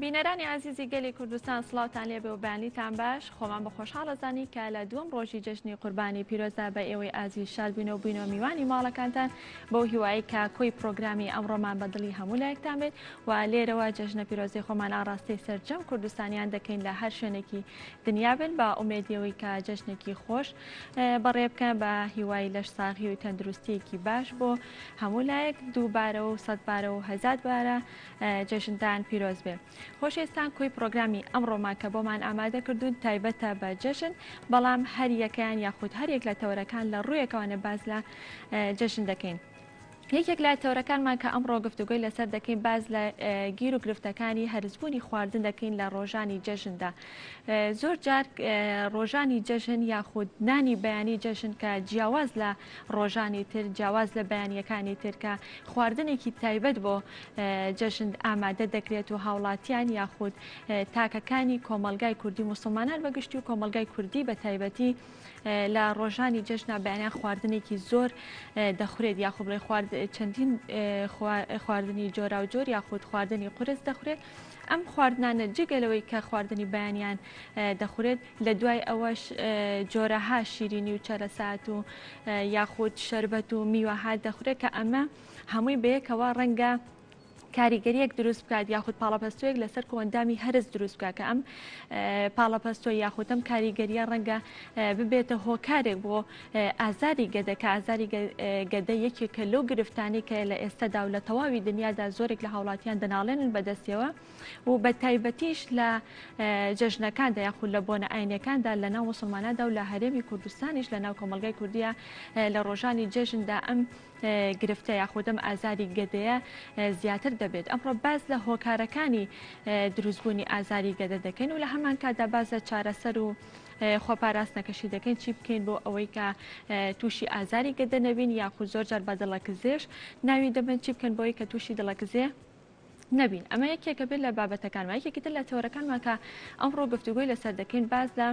بینەرانی عزیزی گەلی کوردستان سڵاوتان لێبێ و بەیانیتان باش خۆمان بە خۆشحاڵەزانی کە لە دووەم ڕۆژی جەژنی قوربانی پیرۆزە بە ئێوەی ئازیز شاد بووینەوە بووینەوە میوانی ماڵەکانتان بەو هیوایی کە کۆی پرۆگرامی ئەمڕۆمان بەدڵی هەموو لایەکتان بێت و لێرەوە جەژنە پیرۆزی خۆمان ئاڕاستەی سەرجەم کوردستانیان دەکەین لە هەر شوێنێکی دنیا بن بە ئومێدیەوەی کە جەژنێکی خۆش بەڕێ بکەن بە هیوای لەش ساغی و تەندروستیەکی باش بۆ هەموو لایەک دووبارە و سەدبارە و هەزار بارە جەژنتان پیرۆز بێ. خۆشەویستان کۆی پرۆگرامی ئەمڕۆمان کە بۆمان ئامادە کردوون تایبەتە بە جەژن بەڵام هەر یەکەیان یاخود هەرێک لە تەورەکان لە ڕوویەکەوانە باز لە جەژن دەکەین. یەکێک لە تەورەکانمان کە ئەمڕۆ گفتوگۆی لەسەر دەکەین باز لە گیر و گرفتەکانی هەرزبوونی خواردن دەکەین لە ڕۆژانی جەژندا. زۆر جار ڕۆژانی جەژن یاخود نانی بەیانی جەژن کە جیاواز لە ڕۆژانی تر جیاواز لە بەیانیەکانی تر کە خواردنێکی تایبەت بۆ جەژن ئامادە دەکرێت و هاوڵاتیان یاخود تاکەکانی کۆمەلگای کوردی موسڵمانان بەگشتی و کۆمەلگای کوردی بە تایبەتی لە ڕۆژانی جەژنا بەیانیان خواردنێکی زۆر دەخورێت یاخود بڵێ چەندین خواردنی جۆرا و جۆر یاخود خواردنی قورس دەخورێت. ئەم خواردنانە جگەلەوەی کە خواردنی بەیانیان دەخورێت لە دوای ئەوەش جۆرەها شیرینی و چەرەسات و یاخود شەربەت و میوەهات دەخورێت کە ئەمە هەمووی بەیەکەوە ڕەنگە کاریگەریەک دروست بکات یاخود پاڵەپەستۆیەک لەسەر کۆندامی هەرز دروست بکات کە ئەم پاڵەپەستۆ یاخود ئەم کاریگەریە ڕەنگە ببێتە هۆکارێک بۆ ئازاری گەدە کە ئازاری گەدە یەکێکە لەو گرفتانی کە لە ئێستادا و لە تەواوی دنیادا زۆرێک لە هاوڵاتیان دەناڵێنن بەدەستیەوە و بە تایبەتیش لە جەژنەکاندا یاخود لە بۆنە ئاینەکاندا لە ناو موسڵمانادا و لە هەرێمی کوردستانیش لە ناو کۆمەلگای کوردیە لە ڕۆژانی جەژندا ئەم گرفتە یاخودەم ئازاری گەدەیە زیاتر دەبێت. ئەمڕۆ باز لە هۆکارەکانی دروستبوونی ئازاری گەدە دەکەین و لە هەمان کاتدا باز لە چارەسەر و خۆپاراستنەکەشی دەکەین چی بکەین بۆ ئەوەی کە تووشی ئازاری گەدە نەبین یاخود زۆر جار بە دڵەکزێش ناوی دەبن چی بکەن بۆی کە تووشی دڵەکزێ نەبین. ئەمە یەکێکە بێت لە بابەتەکانمان. یەکێکی تر لە تەورەکانمان کە ئەمڕۆ گفتوگۆی لەسەر دەکەین باز لە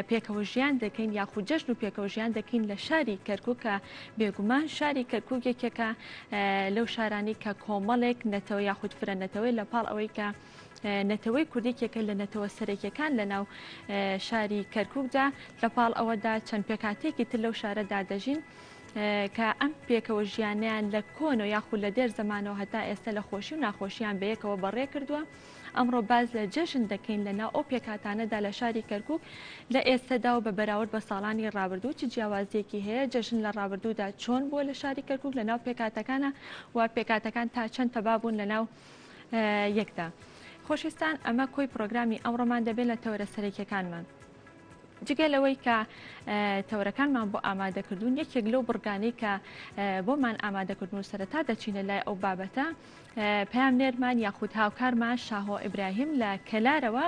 پێکەوە ژیان دەکەین یاخود جەژن و پێکەوە ژیان دەکەین لە شاری کەرکووک کە بێگومان شاری کەرکووک یەکێکە لەو شارانی کە کۆمەڵێک نەتەوە یاخود فرە نەتەوەی لە پاڵ ئەوەی کە نەتەوەی کوردێکێکە لە نەتەوە سەرەکیەکان لە ناو شاری کەرکووکدا لە پاڵ ئەوەدا چەند پێکاتێکی تر لەو شارەدا دەژین کە ئەم پێکەوە ژیانیان لە کۆنەوە یاخود لە دێر زەمانەوە هەتا ئێستا لە خۆشی و ناخۆشییان بەیەکەوە بەڕێ کردووە. ئەمڕۆ باز لە جەژن دەکەین لە ناو ئەو پێکاتانەدا لە شاری کەرکووک لە ئێستادا و بە بەراورد بە ساڵانی ڕابردوو چ جیاوازیەکی هەیە جەژن لە ڕابردوودا چۆن بووە لە شاری کەرکووک لە ناو پێکاتەکانە و پێکاتەکان تا چەند تەبابوون لە ناو یەکدا. خۆشویستان ئەمە کۆی پرۆگرامی ئەمڕۆمان دەبێت لە تەورە سەرەکیەکانمان. جگەلەوەی کە تەورەکانمان بۆ ئامادەکردوون یەکێک لەو بڕگانەی کە بۆمان ئامادەکردن و سەرەتا دەچینە لای ئەو بابەتە پەیامنێرمان یاخود هاوکارمان شاهۆ ئیبراهیم لە کەلارەوە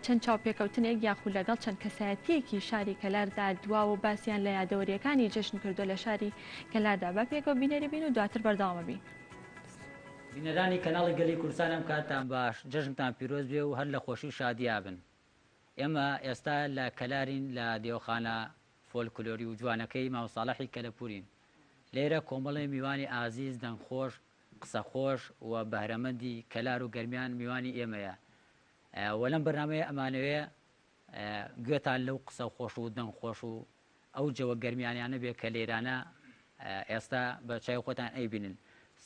چەند چاوپێکەوتنێک یاخود لەگەڵ چەند کەسایەتیەکی شاری کەلاردا دوا و باسییان لە یادەوەریەکانی جەژن کردو لە شاری کەلاردا بە پێکەوە بینەری بین و دواتر بەردەوامە بین. بینەرانی کەناڵی گەلی کوردستان ئەم کاتتان باش جەژنتان پیرۆز بێ و هەر لە خۆشی و شادیا بن. ئێمە ئێستا لە کەلارین لە دێوخانە فۆلکلۆری و جوانەکەی ماوساڵحی کەلەپورین. لێرە کۆمەڵی میوانی ئازیز دەنگخۆش قسەخۆش و بەهرەمەندی کەلار و گەرمیان میوانی ئێمەیە و لەم بەرنامەیە ئەمانەوەیە گوێتان لەو قسە خۆش و دەنگخۆش و ئەو جەوە گەرمیانیانە بێ کە لێرانە ئێستا بە چای خۆتان ئەیبینن.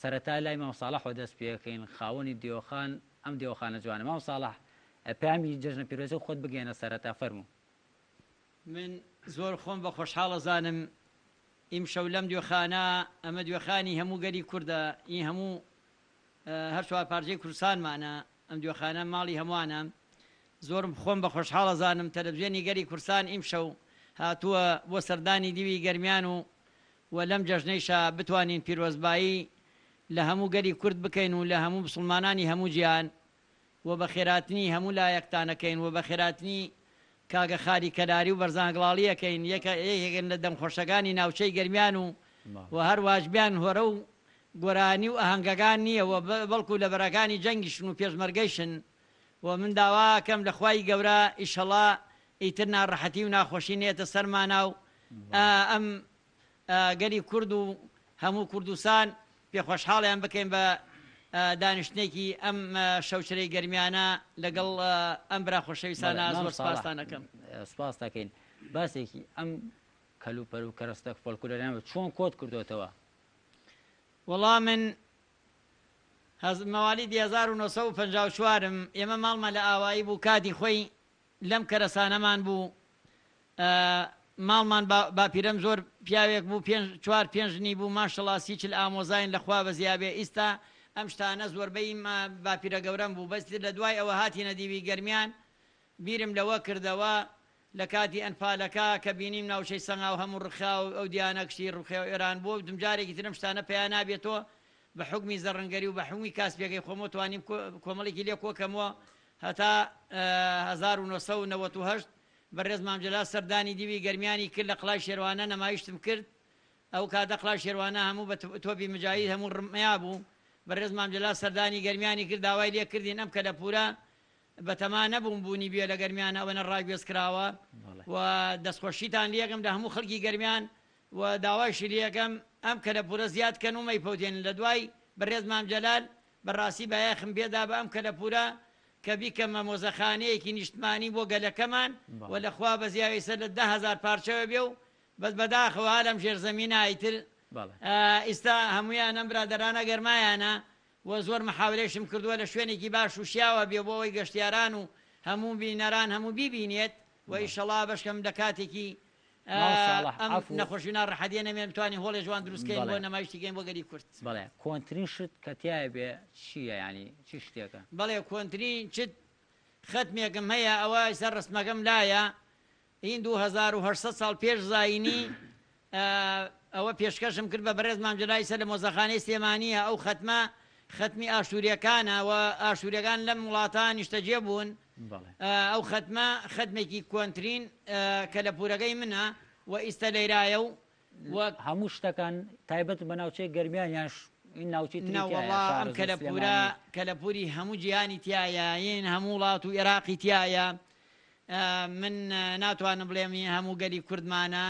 سەرەتا لای ماوساڵحەوە دەست پێکەین خاوەنی دێوەخان ئەم دێوەخانە جوانە. ماوساڵح پامی جەژنە پیرۆزی خۆت بگەێنە سەرەتا فەرموو. من زۆر خۆم بە خۆشحاڵە زانم ئیمشەو لەم دوێخانە ئەمە دوێخانی هەموو گەری کووردە ئین هەموو هەر چوار پارچەی کوردستانمانە ئەم دوێخانە ماڵی هەمووانە. زۆرم خۆم بە خۆشحاڵە زانم تەلەڤیزیۆنی گەری کوردستان ئیمشەو هاتووە بۆ سەردانی دیوی گەرمیان و لەم جەژنەیشە بتوانین پیرۆزبایی لە هەموو گەری کورد بکەین و لە هەموو مسڵمانانی هەموو جیان و بە خێراتنی هەموو لایەکتانەکەین و بە خێراتنی کاگە خاری کەلاری و بەرزانگڵاڵیەکەین یەکێکن لە دەمخۆشەکانی ناوچەی گەرمیان و هەر واژبیان هۆرە و گۆرانی و ئاهەنگەکان نییە و بەڵکو لە بەرەکانی جەنگیشن و پێشمەرگەیشن و من داواکەم لە خوای گەورە ئیشەڵا ئیتر ناڕەحەتی و ناخۆشی نێتە سەرمانە و ئەم گەری کورد و هەموو کوردستان پێخۆشحاڵیان بکەین بە دانیشتێکی ئەم شەوچرەی گەرمیانە لەگەڵ ئەم برا خۆشەویستانە زۆر سپاستانەکەم. سپاس دەکەین. باسێکی ئەم کەلوپەر و کەرەستە فۆلکلۆریان چۆن کۆت کردوتەوە؟ وەڵام من مەوالی 1954م ئێمە ماڵمە لە ئاوایی بوو کاتی خۆی لەم کەرەسانەمان بوو ماڵمان باپیرەم زۆر پیاوێک بوو 4-5 بوو ماشەڵا سیچل ئامۆزاین لەخوا بە زیابێ ئیستا ئەم شتانە زۆربەی باپیرە گەورەم بوو بەستی لە دوای ئەوە هاتیە دیوی گەرمیان بیرم لەوە کردەوە لە کاتی ئەنفالەکە کە بینیم ناوچەی سەنگا و هەموو ڕخا و ئەو دیانە کشتی ڕوخێ و ئێران بووە دمجارێکی ترم شتانە پێیان نابێتەوە بە حکمی زەڕەنگەری و بە حکمی کاسپێکی خۆمە توانیم کۆمەڵێکی لێ کۆکەمەوە هەتا 1998 بەڕێز مامجللا سەردانی دیوی گەرمیانی کرد لە قڵای شێروانە نەمایشتم کرد ئەو کاتە قڵای شێروانە هەموو بە تۆپی مجاهید هەموو ڕمیا بوو بەڕێز مامجللا سەردانی گەرمیانی کرد داوای لێ کردین ئەم کەلەپورە بەتەما نەبووم بوونی بێ لە گەرمیانە ئەوەنە ڕاگوێز کراوە و دەستخۆشیتان لێکم لە هەموو خەڵکی گەرمیان و داوایشی لێکەم ئەم کەلەپورە زیاد کەن و مەیپەوتێن لە دوای بەڕێز مامجەلال بەڕاستی بەیاخم بێدا بە ئەم کەلەپورە کە بیکەمە مۆزەخانەیەکی نیشتمانی بۆ گەلەکەمان و لەخوا بە زیاوی سەر لە 10,000 پارچەوە بێ و بەس بەداخەوە لەم ژێرزەمینە ئیتر ئێستا هەمویان ئەم برادەرانە گەرمایانە و زۆر محاولێشم کردووە لە شوێنێکی باش و شیاوە بێ بۆ ئەوەی گەشتیاران و هەموو بینەران هەموو بیبینێت و ئیشەڵا بەشکەم لە کاتێکی ئەم نەخۆشینا ڕەحەدیە نەمێن بتوانین هۆڵێ جوان دروستکەین بۆ نەمایشتیگەین بۆ گەری کورد. بەڵێ کۆنتترین شت کە تایە بێ چییە ینی چی شتێکە؟ بەڵێ کۆنتترین چت خەتمێکم هەیە ئەوە سەر ڕسمەکەم لایە این 2800 ساڵ پێش زاینی ئەوە پێشکەشم کرد بە بەڕێز مامجلای سەر لە مۆزەخانەی سلێمانیە ئەو خەتمە خەتمی ئاشووریەکانە و ئاشووریەکان لەم وڵاتان نیشتەجێ بوون ئەو خەتمە خەتمێکی کۆنتترین کە لە پورەکەی منە و ئیستا لەیرایە و هەموو شتەکان تایبەت بە ناوچەی گەرمیان یان این ناوچی ئەم کەلەپوری هەموو جیهانی تایە یین هەموو وڵات و عێراقی تایە من ناتوانم بڵێم هەموو گەلی کوردمانە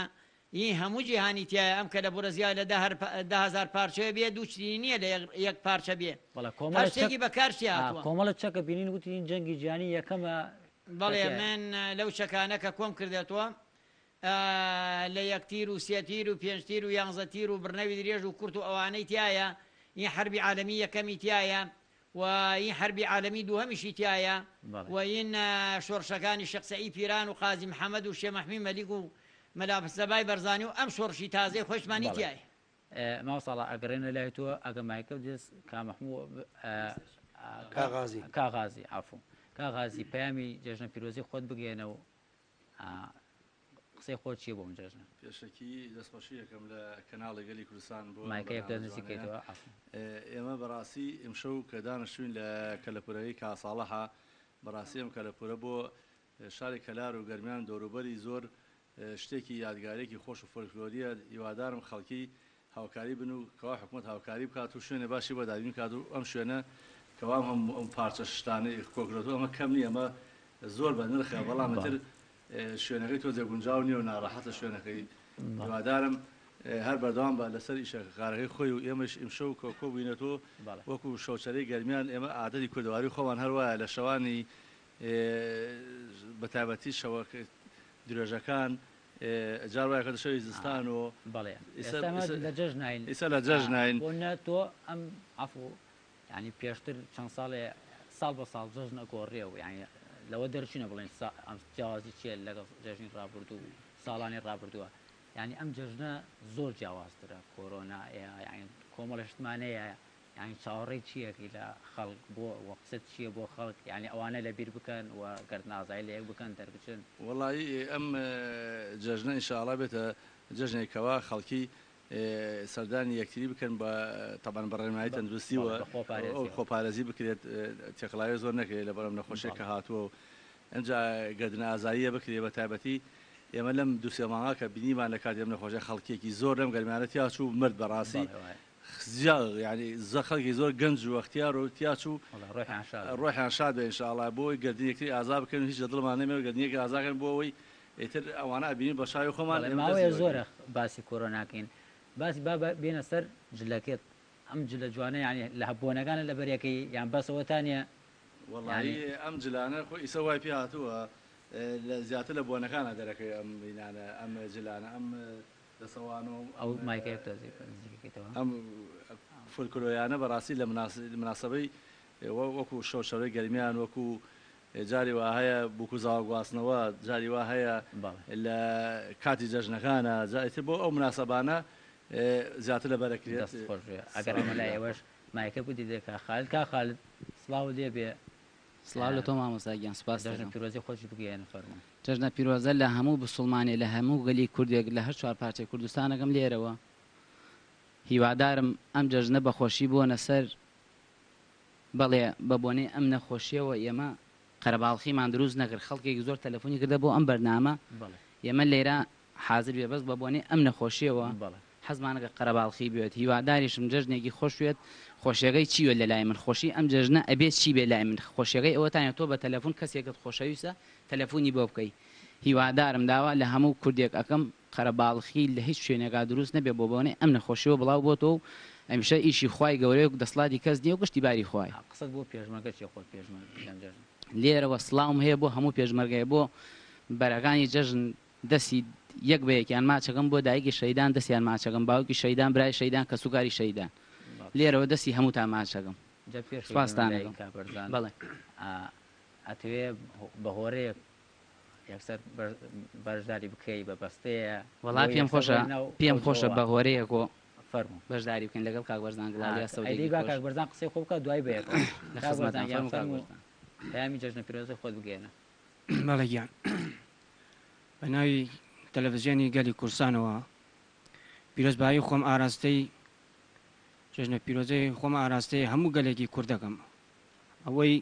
این هەموو جیهانی تایە ئەم کەلەپورە زیاد لە 10,000 پارچەوە بێ دووچی نییە لە یەک پارچە بێ هەشتێکی بەکارشی هاتووە کۆمەڵە چەکە بینین وتین جەنگی جیهانی یەکەمە. بەڵێ من لەو چەکانە کە کۆم کردێتەوە لە 1 تیر و 3 تیر و 5 تیر و 11 تیر و بڕنەوی درێژ و کورت و ئەوانەی تایە این حربی عالمی یەکەمی تایە و این حربی عالمی دووهەمیشی تایە و این شۆڕشەکانی شێخ سەعید پیران و قازی محەممەد و شێخ مەحمید مەلیک و مەلابسەبای بەرزانی و ئەم شۆڕشی تازەی خۆشمانی تایە. ماوەساڵە ئەگەڕێنە لای تۆ ئەگەمایکە دەست کامەحموو کاغازی عفو کاغازی پەیامی جێژنە پیرۆزی خۆت بگێنە و قسەی خۆت چیە بۆ من جێژنە؟ پێشەکی دەستخۆشی یەکەم لە کەناڵی گەلی کوردستان بۆ مایکەیەک دەستنزیکەیتەوە. ئێمە بەڕاستی ئەمشەو کە دانیشتوین لە کەلەپورەکەی کاساڵەها بەڕاستی ئەم کەلەپورە بۆ شاری کەلار و گەرمیان دەوروبەری زۆر شتێکی یادگارێکی خۆش و فۆلکلۆریە هیوادارم خەڵکی هاوکاری بن و کەوا حکوومەت هاوکاری بکات و شوێنە باشی بۆ دابین کات و ئەم شوێنە کەوام ئەم پارچە شتانەی کۆکرێتەوە ئەمە کەم نیە ئەمە زۆر بە نرخە بەڵامەتر شوێنەکەی تۆ جێگونجاو نییە و ناڕەحەتە شوێنەکەی هیوادارم هەر بەردەوام بە لەسەر ئیشەکارەکەی خۆی و ئێمەش ئیمشە و کۆ بووینەتەوە وەکو شەوچەرەی گەرمیان ئێمە عادەتی کوردەواری خۆمان هەروایە لە شەوانی بەتایبەتی شەوە درێژەکان جار وایە کە شەوی زستان و ئێستا لە جەژنین بۆ تۆ ئەم عەفو ینی پێشتر چەند ساڵێ ساڵ بە ساڵ جەژنە گۆڕێ و یعنی لەوە دەرچینە بڵێن ئەم جیاوازی چیە لەگەڵ جەژنی ڕابردوو و ساڵانی ڕابردووە ینی ئەم جەژنە زۆر جیاوازترە کۆرۆنا یعنی کۆمەڵە شتمانەیە یعنی چاوەڕێی چیەکی لە خەڵک بۆ وە قسەت چییە بۆ خەڵک یعنی ئەوانە لەبیر بکەن و گەردنازایی لە یەک بکەن دەربچن. وەڵی ئەم جەژنە ئینشاءڵا بێتە جەژنێکەوە خەڵکی سەردانی یەکتری بکەن بە تەبەن بەڕێنمایی تەندروستی و خۆپارێزی بکرێت تێکڵاوی زۆر نەکرێت لە بەرەم نەخۆشیێک کە هاتووە و ئەمجا گەردن ئازاییە بکرێت بە تایبەتی ئێمە لەم دووسێ مانگا کە بینیمان لە کاتی ئەم نەخۆشیە خەڵکێکی زۆر لەم گەرمانە تیاچوو مرد بەڕاستی ینی خەڵکی زۆر گەنج و وەختیار و تیاچوو ڕۆحیان شاد بێ ئینشاءڵا بۆی گەردنێکی ئازا بکەن هیچ لە دڵمان نەمێ گەردنیەکی ئازاکەن بۆ ئەوەی ئیتر ئەوانە ئەبینین بە شاوی خۆمان ماوەیە زۆرە باسی کۆرۆناکەین باسی با بێنە سەر جلەکێت ئەم جلە جوانە ینی لە هەبوونەکانە لە بەرەکەی یان بەسەوەتانە وڵی ئەم جلانە خۆ ئیسە وای پێ هاتووە لە زیاتر لە بۆنەکانە دەرەکەی ئەم بینانە ئەم جلانە ئەم دەسەوان و ئەو مایکەکەیتەوە ئەم فولکلۆیانە بەڕاستی لە مناسبەی وەکو شەوشەوەی گەرمیان وەکو جاری وا هەیە بووکو زاوە گواستنەوە جاری وا هەیە لە کاتی جەژنەکانە جایتر بۆ ئەو مناسەبانە زیاتر لە بەرەکرێت ئەگەر ئەمە لای ئێوەش مایکە بودی دێکا خالت کا خالت سڵاو لێ بێ سڵاو لە تۆ مامۆستاگیان سوپاس دەژن پیرۆزی خۆشی بگەێنە فەرموو جەژنە پیرۆزە لە هەموو بسڵمانێ لە هەموو گەلی کوردێک لە هەر چوار پارچەی کوردستانەکەم لێرەوە هیوادارم ئەم جەژنە بەخۆشی بوونە سەر بەڵێ بە بۆنەی ئەم نەخۆشیەوە ئێمە قەرەباڵخیمان دروست نەکرد خەڵکێک زۆر تەلەفۆنی کردە بۆ ئەم بەرنامە ئێمە لێرە حاضر بێ بەس بە بۆنەی ئەم نەخۆشیەوە حەزمانەکە قەرەباڵخی بێت هیواداریشم جەژنێکی خۆشوێت خۆشیەکەی چیوە لە لای من خۆشی ئەم جەژنە ئەبێت چی بێ لای من خۆشیەکەی ئەوەتانە تۆ بە تەلەفۆن کەسێکت خۆشەویستە تەلەفۆنی بۆ بکەی هیوادارم داوا لە هەموو کوردێک ئەەکەم قەرەباڵخی لە هیچ شوێنێکا دروست نەبێ بۆ بۆنەی ئەم نەخۆشیەوە بڵاو بۆ تۆ و ئەمیشە ئیشی خوای گەورەیە و دەسڵاتی کەس نییە و گشتی باری خوای قسەت بۆ پێشمەرگە چی خۆت پێشمەرگە لێرەوە سڵاوم هەیە بۆ هەموو پێشمەرگەیە بۆ بەرەکانی جەژن دەستی یەک بەیەکیان ماچەکەم بۆ دایکی شەیدان دەستیان ماچەکەم باوکی شەیدان برای شەیدان کە سوکاری شەیدان لێرەوە دەستی هەمووتان ماچەکەم سپاسدانەکەم بەڵێ ئەتوێ بە هۆرەیەک یەکسەر بەشداری بکەی بە بەستەیە وەڵا پێم خۆشە بە هۆرەیەکۆ فەرموو بەشداری بکەین لەگەڵ کاک بەرزان گڵاوی سەودی کاک بەرزان قسەی خۆ بکە دوای بەیەک پەیامی جەژنە پیرۆزەی خۆت بگەێنە بەڵێ گیان بە ناوی تەلەڤیزیۆنی گەلی کورسانەوە پیرۆزبایی خۆم ئاراستەی جەژنە پیرۆزەی خۆم ئاراستەی هەموو گەلێکی کوردەکەم ئەوەی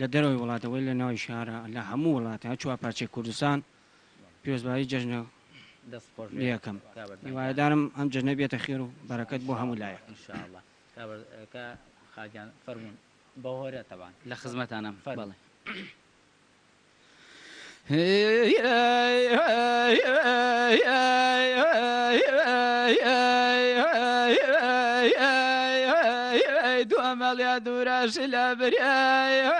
لە دەرەوەی وڵاتەوەی لە ناوی شارە لە هەموو وڵاتە چوار پارچەی کوردستان پیرۆزبایی جەژنە یەکەم هیوایەدارم ئەم جەژنە بێتە خێر و بەرەکەت بۆ هەموو لایەک ئینشاءالله خاگیان فەرموون بە هۆرە تەبان لە خزمەتانم بەڵێ دووەمەڵیا دووراش لە بریایە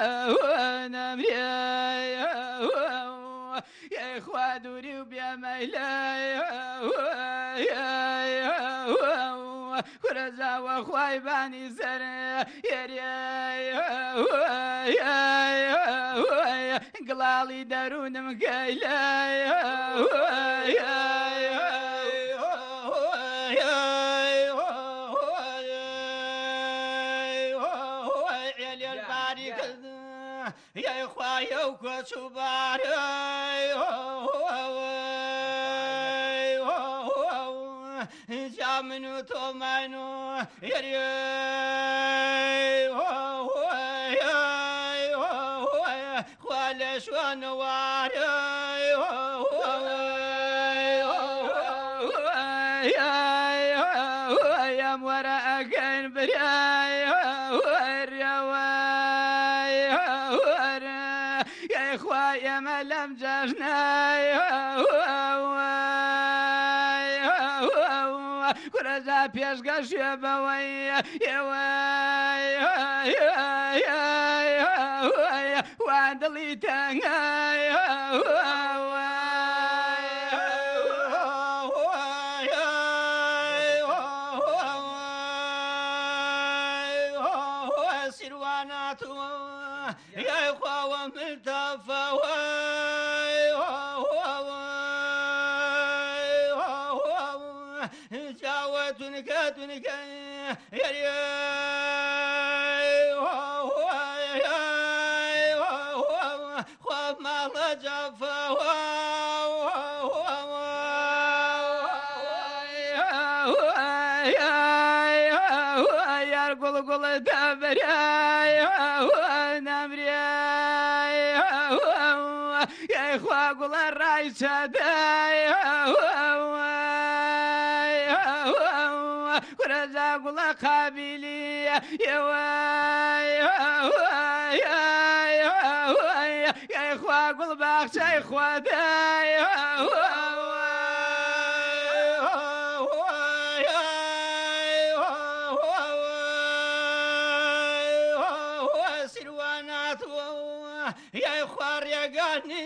نەمریایە خوا دووری و بێمەیلایە کورەزاوە خوای بانی سەر گڵاڵی دەروونم گەیلایە یای خوایە و کۆچ و بارە جا من و تۆمان و خوا لە شوێنەوارە ئەم وەرە ئەگەن برایە ئێمە لەم جەژنایە کورەجا پێشگەشێ بەوەی ئێوە وا دڵی تەنگایە سیرواناتوە یای خواوە ملتەفەوە جاوە تونکە تونکە خواب ماڵە جافەوە یار گوڵ گوڵە دەبەرایە نەمریایە یای خوا گوڵە ڕای چەدایە کورەجا گوڵە قابیلی ئێوە یای خوا گوڵ باخچەی خوادایە لای خوارێگانی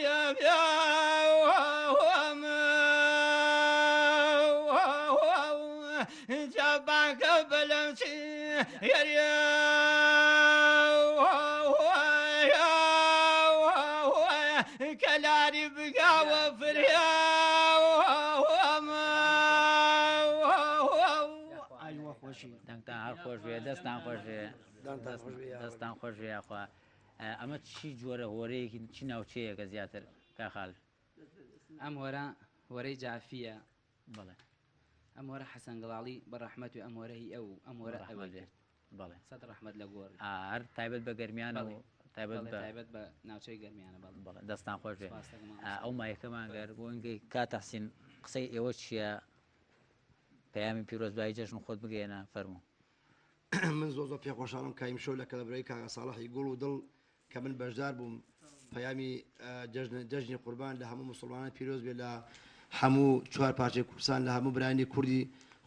جابانکە بەلەمچی هێریە کەلاری بگاوە فریا دەنگتان هەر خۆش بێ دەستان خۆش بێ دەستان خۆش بێ یاخوا ئەمە چی جۆرە هۆرەیەکی چی ناوچەیەکە زیاتر کاخال ئەم هۆرە هۆرەی جافیە بەڵێ ئەم هۆرە حەسەن گەڵاڵی بەڕەحمەت و ئەم هۆرە هی ئەو ئەم هۆرە ئەوە بێت بەڵێ سەد ڕەحمەت لە گۆڕ هەر تایبەت بە گەرمیانە و تایبەت بە ناوچەی گەرمیانە بەڵێ دەستان خۆش بێ سپاس دەکەم. ئەو مایەکەمان گەر بۆنگەی کاتەحسین قسەی ئێوە چییە پەیامی پیرۆزبایی جەژن خۆت بگەێنە فەرموو من زۆ پێ خۆشحاڵم کایم شەو لە کەلەبرەی کاگا ساڵحی گوڵ و دڵ کە من بەشدار بووم پەیامی جەژنی قوربان لە هەموو مسلمانان پیرۆز بێ لە هەموو چوار پارچەی کوردستان لە هەموو برایانی کوردی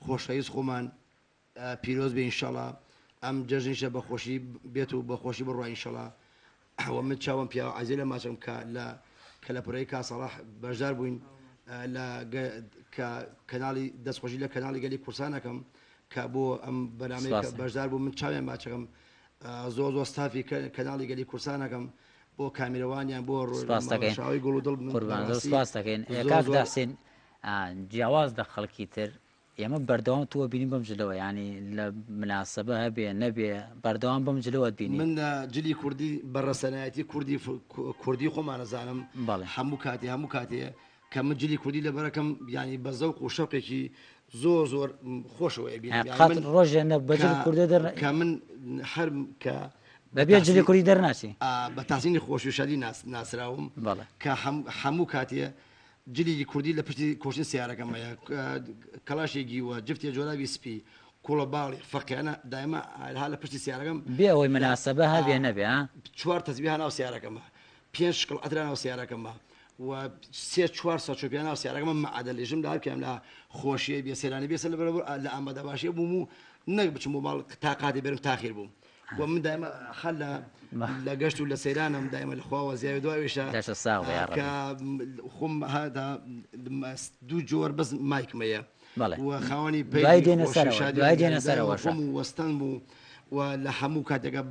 خۆشەویست خۆمان پیرۆز بێ ئینشەڵا ئەم جەژنیشە بەخۆشی بێت و بەخۆشی بڕوا ئینشەڵا ئەوە من چاوم پیا عەزیە لە ماچم کە لە کەلەپڕەی کا ساڵح بەشدار بووین لە کەناڵی دەستخۆشی لە کەناڵی گەلی کوردستانەکەم کە بۆ ئەم بەنامەی بەشدار بوو من چاوێن ماچەکەم زۆر ستافی کەناڵی گەلی کوردستانەکەم بۆ کامیرەوانیان بۆ ڕۆژاوی گوڵ و دڵ قوربان زۆر سپاس دەکەین کاک دەحسین جیاواز لە خەڵکی تر ئێمە بەردەوام تۆ بینی بەم جلەوە ینی لە مناسبە هەبێ نەبێ بەردەوام بەم جلەوە بینی من جلی کوردی بەڕەسەنایەتی کوردی خۆمانەزانم هەموو کاتێ کە من جلی کوردی لەبەرەکەم ینی بە زەوق و شەوقێکی زۆر خۆشەوە ڕۆژێ بەجل کوردە کە من هەر کە بەبێ جلی کوردی دەرناچی بە تاسینی خۆشی و شادی ناسراوم کە هەموو کاتێ جلی کوردی لە پشتی کۆشتن سیارەکەمەیە کەلاشێکی وە جفتێ جۆراوی سپی کوڵە باڵی فەقیانە دایمە ها لە پشتی سیارەکەم بێ ئەوەی مناسبە هەبێ نەبێ چوار تەزبیه ناو سیارەکەمە 5 شکڵ ئەترا ناو سیارەکەمە و 3-4 سەچۆپیان ناو سیارەکەمە مەعادەلێژم لە هەرکەم لە خۆشیە بێ سەیرانی بێسە لەبەرەبەر لە ئامادە باشیە بووم و نەک بچم بۆ ماڵ تا کاتی بێرم تاخیر بووم و من دایمە خەل لە گەشت و لە سەیرانم دایمە لە خواوە زیاوی دوایشە کە خۆم هادا دوو جۆر بەس مایکمەیە و خاوەنی پێ وەستان بوو و لە هەموو کاتێکە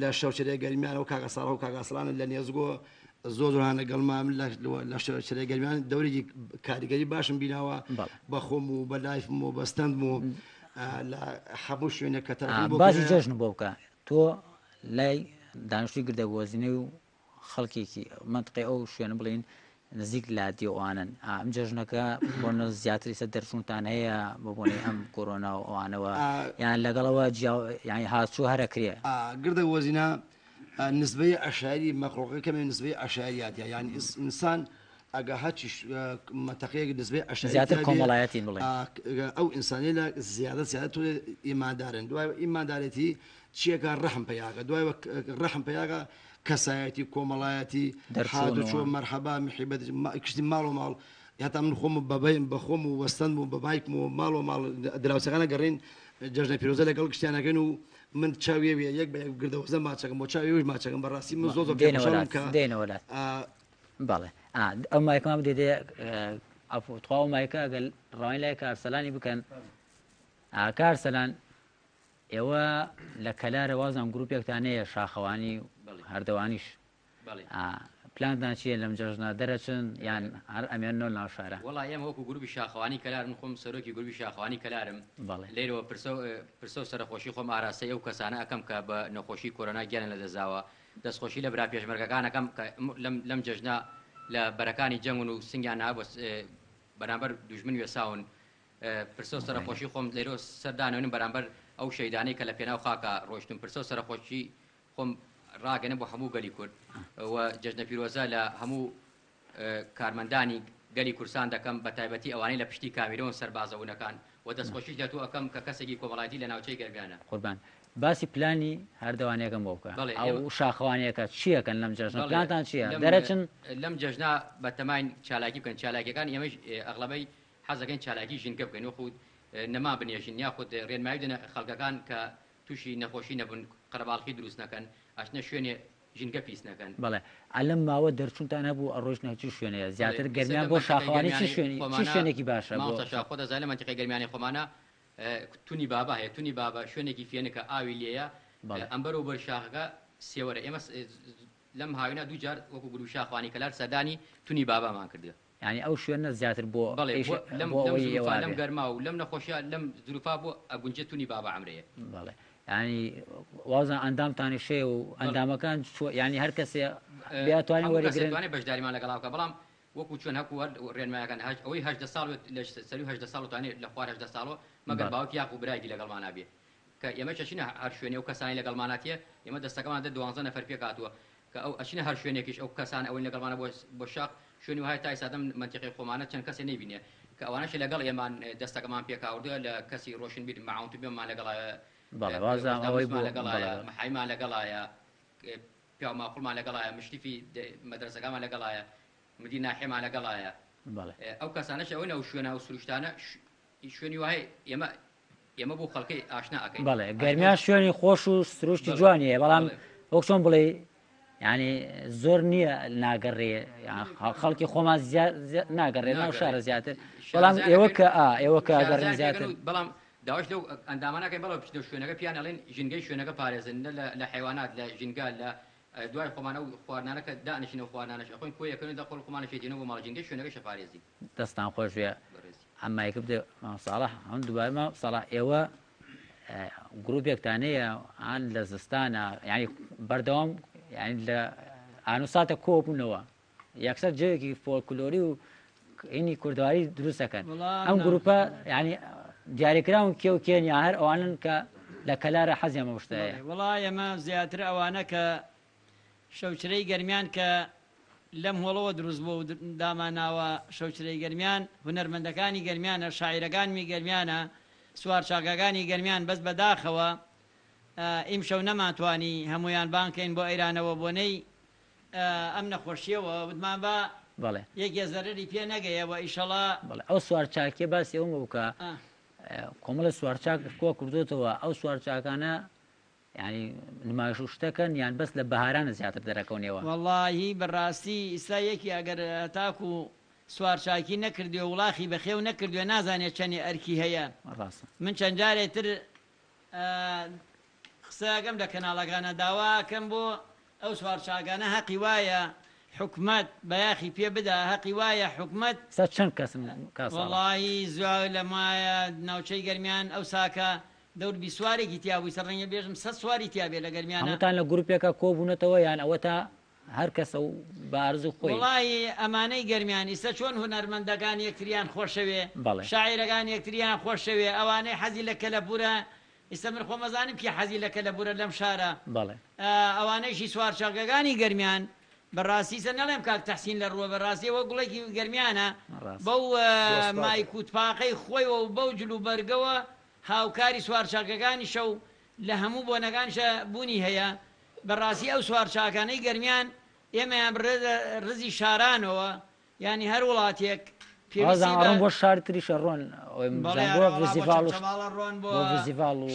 لە شەوچەرێ گەرمیانە و کاگەساڵ و کاگاسڵانە لە نێزگۆ زۆرانە گەڵمام لە شەوچەرێ گەرمیان دەورێکی کاریگەری باشم بیناوە بە خۆم و بە لایفم و بەستەند و لە هەموو شوێنە کە باشی جەژن بۆ بکە تۆ لای دانیشتوی گردەگۆزینەی و خەڵکێکی منطقی ئەو شوێنە بڵین نزیک لادی ئەوانن ئەم جەژنەکە بۆنە زیاتری سە دەرچوونتان هەیە بۆ بۆنی ئەم کۆرۆنا و ئەوانەوە یان لەگەڵەوە ینی هاتچوو هەرەکرێ گردەگۆزینە نسبەی عەشایری مەخلوقەکەمێ نسبەی عەشایریاتە یعنی ئینسان ئەگە هەچی منتەقەیەک نسبەی زیاتر کۆمەڵایەتی بڵێ ئەو ئینسانی لە زیادە تۆ ئیماندارن دوای ئیماندارەتی چیەکە ڕەحم پێیاکە دوای ڕەحم پێیاکە کەسایەتی کۆمەڵایەتی چۆ مەرحەبا محیبەت کشتی ماڵ و ماڵ هەتا من خۆم بەبەیم بە خۆم و وەستەن و بە بایکم و ماڵ و ماڵ دراوسەکانە گەڕین جەژنە پیرۆزە لەگەڵ کشتیانەکەن و من چاویێ یەک بە گردەوەزە ماچەکەم بۆ چاویێش ماچەکەم بەڕاستی من زۆر دێنەوەلات بەڵێ ئەم مایکمان بدێ ئەفوتخوا و مایکە ئەگەل ڕاوین لای کارسەلانی بکەن کارسەلان ئێوە لە کەلارە وازان گروپێکتانەیە شاخەوانی هەردەوانیش پلاندان چیە لەم جەژنە دەرەچن یان هەر ئەمێنەوە ناو شارە وڵا ئێمە وەکو گروپی شاخەوانی کەلارم خۆم سەرۆکی گروپی شاخەوانی کەلارم لێرەوە پرسە و سەرخۆشی خۆم ئاراستەی ئەو کەسانە ئەەکەم کە بە نەخۆشی کۆرۆنا گیانە لە دەزاوە دەستخۆشی لە برا پێشمەرگەکانەکەم کە لەم جەژنە لە بەرەکانی جەنگون و سنگیان نابوە بەرامبەر دوژمن وێساون پرسە و سەرخۆشی خۆم لێرۆ سەردانەوەن بەرامبەر ئەو شەیدانەی کە لە پێناو خاکە ڕۆشتم پرسە و سەرخۆشی خۆم ڕاگەنە بۆ هەموو گەلی کورد و جەژنە پیرۆزە لە هەموو کارمەندانی گەلی کورسان دەکەم بە تایبەتی ئەوانەی لە پشتی کامیرەوە سەربازەونەکان و دەستخۆشیش دەتو ئەەکەم کە کەسێکی کۆمەڵایەتی لە ناوچەی گەرگانە قوربان باسی پلانی هەردەوانەکەم بۆ بکە ئەو شاخەوانەکە چیەکەن لەم جەژنە پلانتان چییە دەرەچن لەم جەژنا بە تەماین چالاکی بکەن چالاکیەکان ئێمەش ئەغڵبەی حەزەکەن چالاکی ژینکە بکەن وەخود نەما بنێژین یاخود ڕێنمایی بدەنە خەڵکەکان کە تووشی نەخۆشی نەبوون قەرەباڵقی دروست نەکەن ئاشنە شوێنێ ژینگە پیسنەکەن بەڵێ ئەلم ماوە دەرچوونتان هەبوو ئەڕۆژ نەچی شوێنەیە زیاتر گەرمیان بۆ شاخەوانی چی شوێنێکی باشە ماڵتە خۆ دەزانێت منتیقی گەرمیانی خۆمانە تونی بابا هەیە تونی بابا شوێنێکی فێنەکە ئاوی لێیە ئەمبەر و بەر شاخەکە سێوەرە ئێمە لەم هاوینە دوو جار وەکو گرو شاخوانی کەلار سەردانی تونی بابامان کردە ینی ئەو شوێنە زیاتر بۆ لەم گەرما و لەم نەخۆشیە لەم زروفا بۆ ئەگونجە تونی بابا ئەمرەیە بەڵێ ینی وازان ئەندامتانی شێ و ئەندامەکان ینی هەر کەسێ بێتوانێت وەرەگرێت بەشداریمان لەگەڵاوکە بەڵام وەکو چۆن هەکو ڕێنمایەکان ئەوەی 8 ساڵ لە سەری 8 ساڵ توانێت لە خوار 8 ساڵەوە مەگەر باوکی یاق و برایگی لەگەڵمان نابێ کە ئێمە چەچینە هەر شوێنێ و کەسانی لەگەڵماناتیە ئێمە دەستەکەمان 12 نەفەر پێ کاتووە کە ئەو ئەچینە هەر شوێنێکیش ئەو کەسان ئەوەی لەگەڵمانە بۆ شاق شوێنی وهای تا ئێستا منتیقی خۆمانە چەند کەسێ نەیبینێ کە ئەوانەش لەگەڵ ئێمان دەستەکەمان پێکاوردووە لە کەسی ڕۆشن بیر ماونت بێمان لەگەڵایە محایمان لەگەڵایە پیا ماقڵمان لەگەڵایە مشتیفی مەدرسەکانمان لەگەڵایە مدیر ناحێمان لەگەڵایە ئەو کەسانەش ئەوەی ئەو شوێنە و سروشتانە شوێنی وای ئێمە بۆ خەڵکی ئاشنا ئەەکەین بەڵێ گەرمیان شوێنی خۆش و سروشتی جوانیە بەڵام وەک چۆن بڵێ ینی زۆر نییە ناگەڕێ خەڵکی خۆمان ناگەڕێ ناو شارە زیاتر بەڵام ئێوە کە ئێوە کە ئەگەڕێن زیاتر بەڵام داواش لەو ئەندامانەکەی بەڵەوە پشتە شوێنەکە پیان ئەڵێن ژینگەی شوێنەکە پارێزن لە حیوانات لە ژینگە لە دوای خۆمانە و خواردنانەکە دانشینە و خواردنانەش ئەخۆین کۆیەکەن دە خۆڵ خۆمانە شێتینەوە ماڵ ژینگەی شوێنەکە شەپارێزی دەستان خۆش وێ ئەمایکە بدە ساڵح هەم دوای ساڵح ئێوە گرروپێکتانەیە ئان لە زستانە ینی بەردەوام ینی لە ئانوساتە کۆبوونەوە یەکسەر جەیەکی فۆلکلۆری و ئینی کوردەواری دروستەکەن ئەم گروپە ینی دیاریکراون کێ و کێنیا هەر ئەوانن کە لە کەلارە حەزیمە شتەیە وڵای ئەمە زیاتر ئەوانە کە شەوچرەی گەرمیان کە لەم هۆڵەوە دروست بۆ داماناوە شەوچرەی گەرمیان هونەرمەندەکانی گەرمیانە شاعیرەکانی گەرمیانە سوارچاکەکانی گەرمیان بەس بەداخەوە ئیم شەو نەماتوانی هەمویان بانکەین بۆ ئەیرانەوە بۆنەی ئەم نەخۆشیەوە وتمان بە بەڵێ یەکێ زەرری پێ نەگەیەوە ئیشەڵا بەڵێ ئەو سوارچاکێ باسی ئەومە بکە کۆمەڵە سوارچاک کۆ کردوتەوە ئەو سوارچاکانە ینی نمایش و شتەکەن یان بەس لە بەهارانە زیاتر دەرەکەونەوە وەڵاهی بەڕاستی ئیستا یەکی ئەگەر تاکو و سوارچاکی نەکردوێ وڵاخی بەخێو نەکردوێ نازانێت چەندی ئەرکی هەیە من چەند جارێتتر قسەکەم لە کەناڵەکانە داواکەم بۆ ئەو سوارچاکانە حەقی وایە حکومت بەیاخی پێ بدا حەقی وایە حکومت چەند کەسم وەڵی زوای لە مایە ناوچەی گەرمیان ئەو ساکە دەور بیسوارێکی تیابووی سەرڕەنگە بێژم 100 سواری تیابێ لە گەرمیانە هەمووتان لە گروپێکە کۆبوونەتەوە یان ئەوە تا هەر کەسە و بارزوو خۆی وڵی ئەمانەی گەرمیانی سە چۆن هونەرمەندەکان یەکتریان خۆشەوێ شاعیرەکان یەکتریان خۆشەوێ ئەوانەی حەزی لە کەلەبورە ئێستا من خۆمەزانم پێ حەزی لە کەلەبورە لەم شارە ئەوانەیشی سوارچاکەکانی گەرمیان بەڕاستی سە نەڵێم کاک تەحسین لە ڕووە بەڕاستیەوە گوڵێکی گەرمیانە بەو مایکوتپاقەی خۆیەوە و بەو جلوبەرگەوە هاوکاری سوارچاکەکانی شەو لە هەموو بۆنەکانشە بوونی هەیە بەڕاستی ئەو سوارچاکانەی گەرمیان ئێمەیان ڕزی شارانەوە ینی هەر وڵاتێک بۆ شارتری شەڕۆن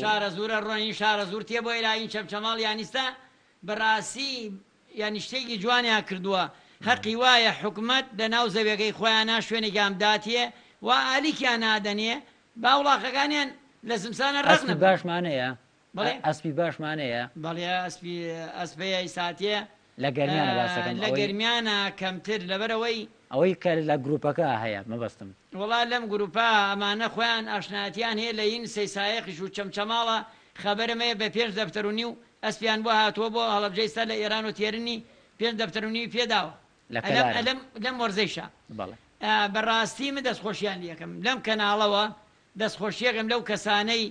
شارە زورە ڕۆنی شارە زور تێ بۆ ئێلاین چەمچەماڵ یانیستا بەڕاستی یانی شتێکی جوانیان کردووە حەقی وایە حکومت لە ناو زەویەکەی خۆیانە شوێنێکی ئەمداتیە و ئالیکیان نادەنێ با وڵاقەکانیان لە زمسانە ڕەخنە باشمانەیە ئەسپی باشمانەیە بەڵێ ئەسپەیە ساتیە لە گەرمیانە باسەکەن لە گەرمیانە کەمتر لەبەرەوەی ئەوەی کە لە گروپەکە هەیە مەبەستم وڵا لەم گروپا ئەمانە خۆیان ئاشناتیان هەیە لە این سەیسایەقیش و چەمچەماڵە خەبەرمەیە بە پێنج دەفتەرونی و ئەسپیان بۆ هاتووە بۆ هەڵەبجەیستا لە ئێران و تێرنی پێنج دەفتەرونی پێداوە لەم وەرزەیشە بەڕاستی من دەستخۆشیان یەکەم لەم کەناڵەوە دەستخۆشیەکەم لەو کەسانەی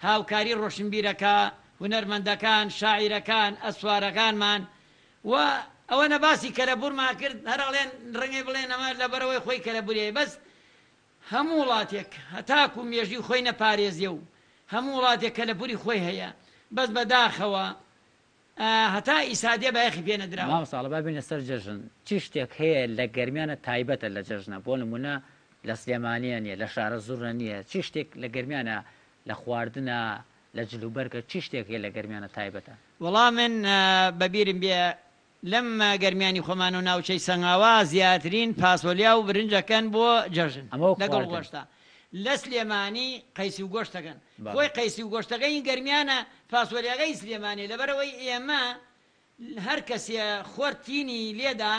هاوکاری ڕۆشنبیرەکە هونەرمەندەکان شاعیرەکان ئەسوارەکانمان و ئەوە نەباسی کەلەبوورمان کرد هەرڵێن ڕەنگەی بڵێن ئەمە لەبەرەوەی خۆی کەلەبوریە بەس هەموو وڵاتێک هەتاکو مێژی خۆی نەپارێزیە و هەموو وڵاتێک کەلەبوری خۆی هەیە بەس بەداخەوە هەتا ئیسادێ بەیەخی پێ نەدراوە ساڵە بابینە سەر جەژن چی شتێک هەیە لە گەرمیانە تایبەتە لە جەژنە بۆ نمونە لە سلێمانیە نیە لە شارە زوڕە نییە چی شتێک لە گەرمیانە لە خواردنە لە جلوبەرگە چی شتێک هەیە لە گەرمیانە تایبەتە وەڵام من بەبیرم بێ لەم گەرمیانی خۆمان و ناوچەی سەنگاوا زیاترین پاسۆلیا و برنجەکەن بۆ جەژن لەگەڵ گۆشتا لە سلێمانی قەیسی و گۆشتەکەن خۆی قەیسی و گۆشتەکەی این گەرمیانە پاسۆلیاگەی سلێمانی لەبەرەوەی ئێمە هەر کەسێ خۆرتینی لێدا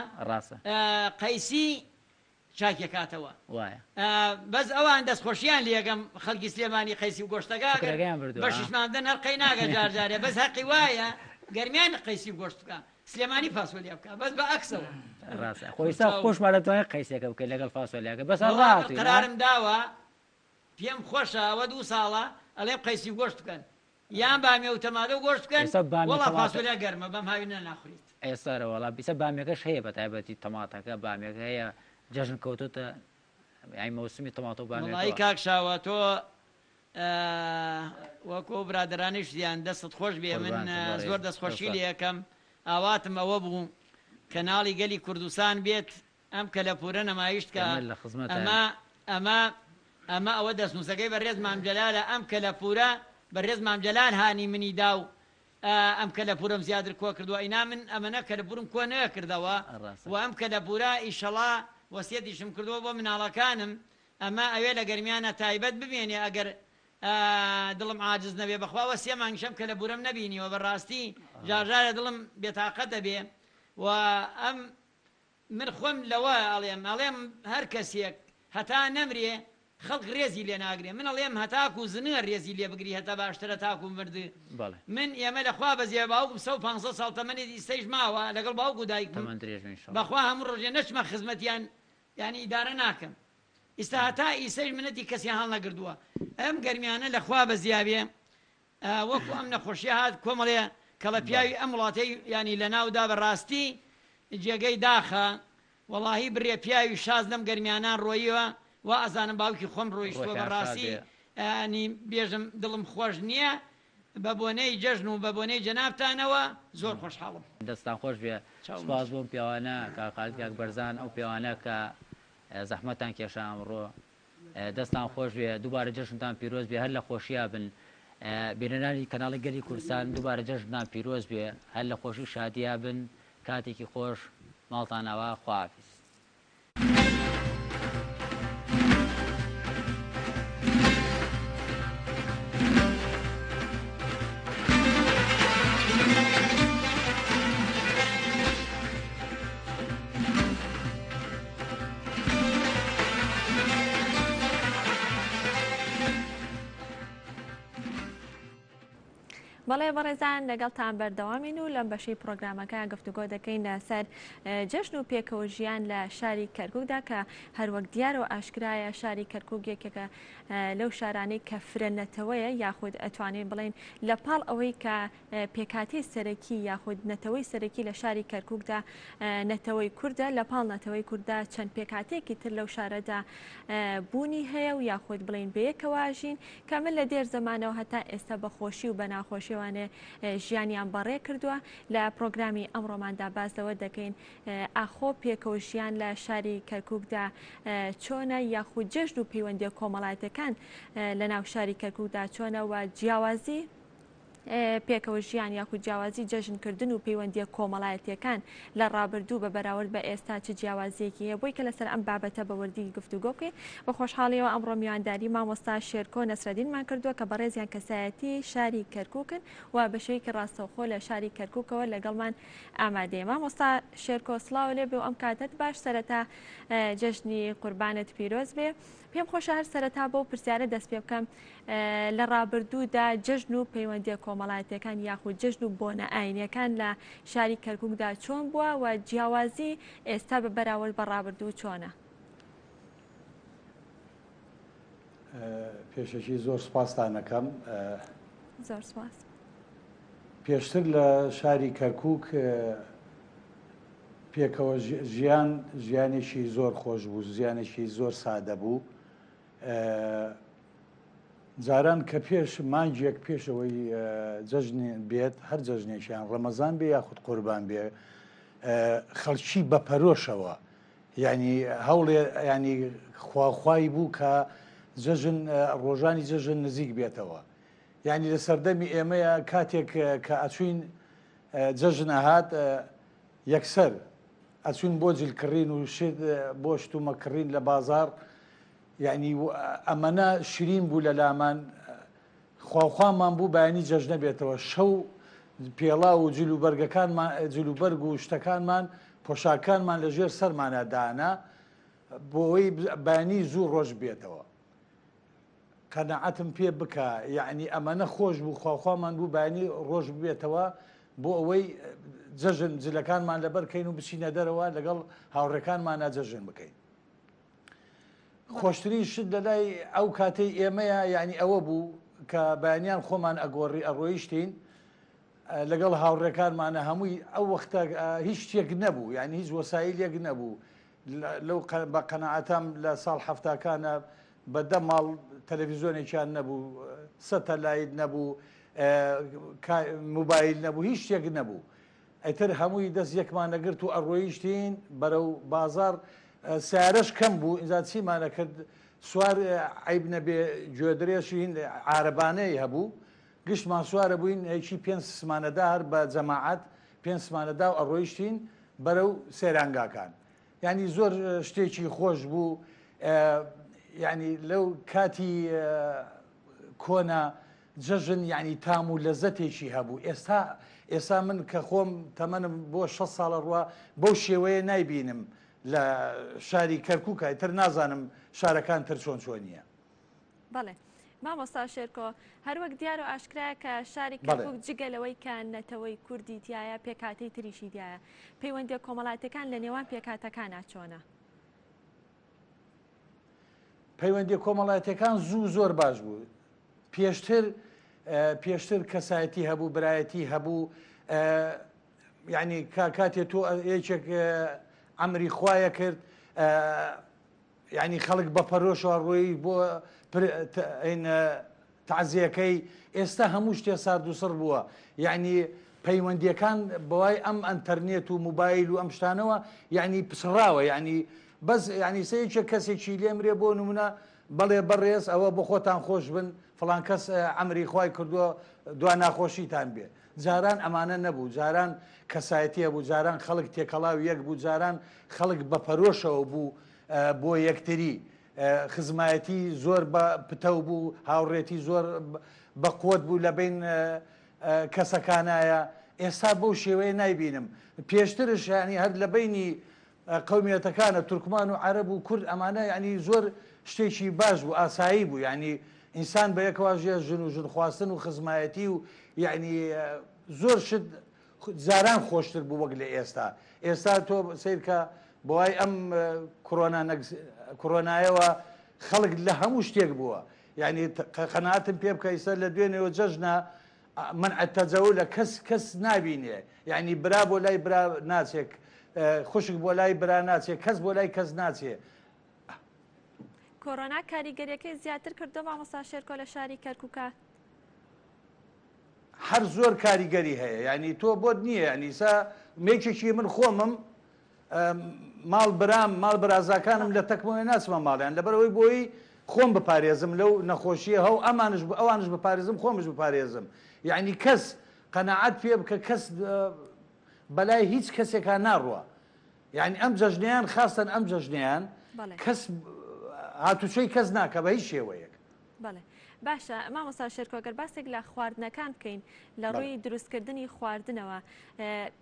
قەیسی چاکێکاتەوە بەس ئەوان دەستخۆشییان لێگەم خەڵکی سلێمانی قەیسی و گۆشتەکە بە ششماندن هەرقەی ناگە جارجارێ بەس هەقی وایە گەرمیان قەیسی و گۆشت بکە سلێمانی فاسۆلیا بکە بەس بە ئەکسەوە خۆیستا خۆشمانەتوانێت قەیسێکە بکەیت لەگەڵ فاسۆلیاکە بەس قرارم داوە پێم خۆشە ئەوە 2 ساڵە ئەڵێم قەیسی و گۆشت بکەن یان بامێ و تەمادە و گۆشت بکەن وەڵا فاسۆلیا گەرمە بەم هاوینە ناخورێت ئێستارە وەڵا بیسە بامێکەش هەیە بە تایبەتی تەماتەکە بامێک هەیە جەژن کەوتوتە ئای مەوسمی تەماتۆ بامێڵی کاکشاوە تۆ وەکۆ برادرانیش دیان دەستت خۆش بێ من زۆر دەستخۆشی لێ یەکەم ئاواتم ئەوە بوو کەناڵی گەلی کوردستان بێت ئەم کە لە پورە نەمایشتکە ئەمە ئەوە دەستنووسەکەی بەڕێز مامجەلالە ئەم کە لە پورە بەڕێز مامجەلال هانی منی دا و ئەم کە لە پورم زیاتر کۆ کردووە ئینا من ئەمەنە کە لە پورم کۆ نەکردەوە و ئەم کە لە پورە ئیشەڵا وەسیەتیشم کردووە بۆ مناڵەکانم ئەمە ئەوێ لە گەرمیانە تایبەت ببێنێ ئەگەر دڵم عاجز نەبێ بەخواوە 3 مانگشەم کە لە بورم نەبینیوە بەڕاستی جارجارە دڵم بێتاقەتە بێ و ئەم من خۆم لەوە ئەڵێم هەر کەسێک هەتا نەمرێ خەڵک ڕێزی لێ ناگرێ من ئەڵێم هەتاکو زنە ڕێزی لێ بگری هەتا باشترە تاکو مردی من ئێمە لەخوا بەزیێ باوکم 150 ساڵ تەمەنی ئیسەیش ماوە لەگەڵ باوکو دایکم بەخوا هەموو ڕۆژێ نەچمە خزمەتیان ینی ئیدارە ناکەم ئێستا هەتا ئیسەیش منەتی کەسی هەڵ نەگردووە ئەم گەرمیانە لەخوا بەزیابێ وەکو ئەم نەخۆشیە هات کۆمەڵێ کەڵە پیاوی ئەم وڵاتەی ینی لە ناودا بەڕاستی جێگەی داخە وەڵاهی بڕێ پیاوی شاز لەم گەرمیانان ڕۆیەوە و ئەزانم باوکی خۆم ڕۆیشتووە بەڕاستی ئەنی بێژم دڵم خۆش نییە بە بۆنەی جەژن و بە بۆنەی جەنابتانەوە زۆر خۆشحاڵم دەستان خۆش بێ سوپاس بۆم پیاوانە کاقالت کاک بەرزان ئەو پیاوانە کە زەحمەتان کێشە ئەمڕۆ دەستان خۆش بێ دووبارە جەژنتان پیرۆز بێ هەر لە خۆشییا بن بینەرانی کەناڵی گەلی کوردستان دووبارە جەژنتان پیرۆز بێ هەر لە خۆشی شادیا بن کاتێکی خۆش ماڵتانەوە خواحافیز بەڵێ بەڕێزان لەگەڵتان بەردەوامین و لەم بەشەی پرۆگرامەکە گفتوگۆ دەکەین لەسەر جەژن و پێکەوە ژیان لە شاری کەرکووکدا کە هەروەک دیارە و ئاشکرایە شاری کەرکووک یەکێکە لەو شارانەی کە فرەنەتەوەیە یاخود ئەتوانین بڵێن لە پاڵ ئەوەی کە پێکاتی سەرەکی یاخود نەتەوەی سەرەکی لە شاری کەرکووکدا نەتەوەی کووردە لە پاڵ نەتەوەی کووردا چەند پێکاتێکی تر لەو شارەدا بوونی هەیە و یاخود بڵێن بەیەکەواژین کە من لە دێر زەمانەوە هەتا ئێستا بەخۆشی و بەناخۆشی ژیانیان بەڕێ کردووە لە پرۆگرامی ئەمڕۆماندا باسەوە دەکەین ئاخۆ پێکەوە ژیان لە شاری کەرکووکدا چۆنە یاخود جەژن و پەیوەندی کۆمەڵایەتەکان لە ناو شاری کەرکووکدا چۆنە و جیاوازی پێکەوە ژیان یاخود جیاوازی جەژنکردن و پەیوەندی کۆمەڵایەتیەکان لە ڕابردوو بە بەراورد بە ئێستا چ جیاوازیەکی هەیە بۆی کە لەسەر ئەم بابەتە بە وردی گفتوگۆ بکەین بە خۆشحاڵیەوە ئەمڕۆ میوانداری مامۆستا شێرکۆ نەسرەدینمان کردووە کە بەڕێزیان کەسایەتی شاری کەرکووکن و بە شێوەیەکی ڕاستەوخۆ لە شاری کەرکووکەوە لەگەڵمان ئامادەیە مامۆستا شێرکۆ سڵاو لێ بێ و ئەم کاتت باش سەرەتا جەژنی قوربانت پیرۆز بێ پێم خۆشە هەر سەرەتا بۆ پرسیارە دەست پێ بکەم لە ڕابردوودا جەژن و پەیوەندی کۆمەڵایەتیەکان یاخود جەژن و بۆنە ئاینیەکان لە شاری کەرکووکدا چۆن بووە و جیاوازی ئێستا بە بەراورد بە ڕابردوو چۆنە؟ پێشەکی زۆر سوپاسان دەکەم. زۆر سوپاس. پێشتر لە شاری کەرکووک پێکەوە ژیانێکی زۆر خۆش بوو، ژیانێکی زۆر سادە بوو. جاران کە پێش مانگێک پێشەوەی جەژن بێت هەر جەژنێکیان ڕەمەزان بێ یاخود قوربان بێ خەڵکی بەپەرۆشەوە ینی هەوڵێ ینی خواخوای بوو کە جەژن ڕۆژانی جەژن نزیک بێتەوە. ینی لە سەردەمی ئێمەیە کاتێک کە ئەچوین جەژن هات یەکسەر ئەچون بۆ جلکڕین و بۆ شتومەکڕین لە بازار یعنی ئەمەە شرین بوو لە لامان خواخوامان بوو بەیانی جەژنە بێتەوە شەو پێڵا و جلوبەرگ و شتەکانمان پۆشاکانمان لەژێر سەرمانەدانا بۆەوەی بەیانی زوو ڕۆژ بێتەوە قەنەعەتم پێ بکە یعنی ئەمەە خۆش بوو خواخوامان بوو بەیانی ڕۆژ بێتەوە بۆ ئەوەی جەژن جلەکانمان لەبەرکەین و بچینە دەرەوە لەگەڵ هاوڕێکانمانە جەژن بکەین. خۆشترین شت لە لای ئەو کاتەی ئێمەیە یعنی ئەوە بوو کە بەیانیان خۆمان ئەگۆڕی ئەڕۆیشتین لەگەڵ هاوڕێکانمانە هەمووی ئەو وەختە هیچ شتێک نەبوو یعنی هیچ وەسایلێک نەبوو لەو بە قەنەعەتام لە ساڵ هەفتاکانە بەدە ماڵ تەلەڤیزۆنێکیان نەبوو سەتەلایت نەبوو موبایل نەبوو هیچ شتێک نەبوو ئەتر هەمووی دەست یەکمان نەگرت و ئەڕۆیشتین بەرەو بازار سیارەش کەم بوو ئینجا چیمانە کرد سوار عیب نەبێ گوێدرێشین عارەبانەی هەبوو گشتمان سوارە بووین هیچی 5 سمانەدا هەر بە جەماعەت 5 سمانەدا و ئەڕۆیشتین بەرەو سێرانگاکان یعنی زۆر شتێکی خۆش بوو یعنی لەو کاتی کۆنا جەژن یعنی تام و لەزەتێکی هەبوو ئێستا من کە خۆم تەمەنم بۆ 6 ساڵە ڕوە بەو شێوەیە نایبینم لە شاری کەرکووکە تر نازانم شارەکان تر چۆن چۆنیە. بەڵێ مامۆستا شێرکۆ هەروەک دیار و ئاشکرایە کە شاری کەرکووک جگەلەوەی کە نەتەوەی کوردی تایە پێکاتی تریشی دیایە پەیوەندی کۆمەڵاتەکان لە نێوان پێکاتەکانە چۆنە؟ پەیوەندی کۆمەڵاتەکان زۆر باش بوو پێشتر کەسایەتی هەبوو برایەتی هەبوو یعنی کاتێ تۆ یەکێک ئەمری خوایە کرد یعنی خەڵک بە پەرۆشەوە ڕۆی بۆ تەعزیەکەی ئێستا هەموو شتێ سارد و سڕ بووە یعنی پەیوەندیەکان بەوای ئەم ئەنتەرنێت و موبایل و ئەم شتانەوە یعنی پسڕاوە یعنی بەس ینی سەیەکێک کەسێکی لێمرێ بۆ نمونە بەڵێ بەڕێز ئەوە بۆ خۆتان خۆش بن فڵان کەس ئەمری خوای کردووە دوا ناخۆشیتان بێ جاران ئەمانە نەبوو جاران کەسایەتیە بوو جاران خەڵک تێکەڵاو یەک بوو جاران خەڵک بە پەرۆشەوە بوو بۆ یەکتری خزمایەتی زۆر بە پتە بوو هاوڕێتی زۆر بەقوت بوو لە بین کەسەکانایە ئێستا بەو شێوەیە نایبینم پێشترش ینی هەر لە بینی قەومیەتەکانە تورکمان و عەرەب و کورد ئەمانە ینی زۆر شتێکی باش بوو ئاسایی بوو ینی ئینسان بە یەکواژێ ژن و ژنخواستن و خزمایەتی و یعنی زۆر شت جاران خۆشتر بوو وەک لە ئێستا تۆ سیرکە بۆای ئەم کۆرۆنایەوە خەڵک لە هەموو شتێک بووە یعنی قەناعەتم پێ بکە ئێستا لە دوێنێەوە جەژنە منع التەجەول لە کەس نابینێ یعنی برا بۆ لای برا ناچێک خوشک بۆ لای برا ناچێت کەس بۆ لای کەس ناچێت کۆرۆنا کاریگەریەکەی زیاتر کردو مامۆستا شێرکۆ لە شاری کەرکووکە هەر زۆر کاریگەری هەیە ینی تۆ بۆت نییە ینیسا مێکێکی من خۆمم ماڵ برازاکانم لە تەکمەوەی ناچمە ماڵیان لەبەرەوەی بۆی خۆم بپارێزم لەو نەخۆشیە هەو ئەوانش بپارێزم خۆمش بپارێزم یعنی کەس قەنەعەت پێ بکە کەس بەلای هیچ کەسێکا ناڕوە یعنی ئەم جەژنیان خاستن ئەم جەژنیان کەس هاتوچەی کەس ناکە بە هیچ شێوەیەک. بەڵێ باشە مامۆستا شێرکۆگەر باسێک لە خواردنەکان بکەین لە ڕووی دروستکردنی خواردنەوە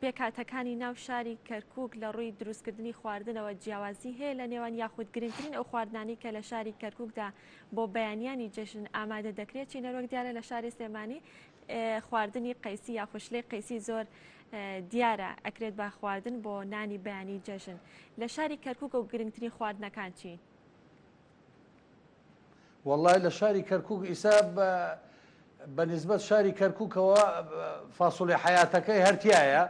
پێکاتەکانی ناو شاری کەرکووک لە ڕووی دروستکردنی خواردنەوە جیاوازی هەیە لە نێوان یاخود گرنگترین ئەو خواردنانی کە لە شاری کەرکووکدا بۆ بەیانیانی جەژن ئامادە دەکرێت چینەرۆک دیارە لە شاری سلێمانی خواردنی قەیسی یا خوشلەی قەیسی زۆر دیارە ئەکرێت با خواردن بۆ نانی بەیانی جەژن لە شاری کەرکووک و گرنگترین خواردنەکان چی؟ والله لە شاری کەرکووک ئیسا بە نسبەت شاری کەرکووکەوە فاسوڵی حیاتەکەی هەرتیایە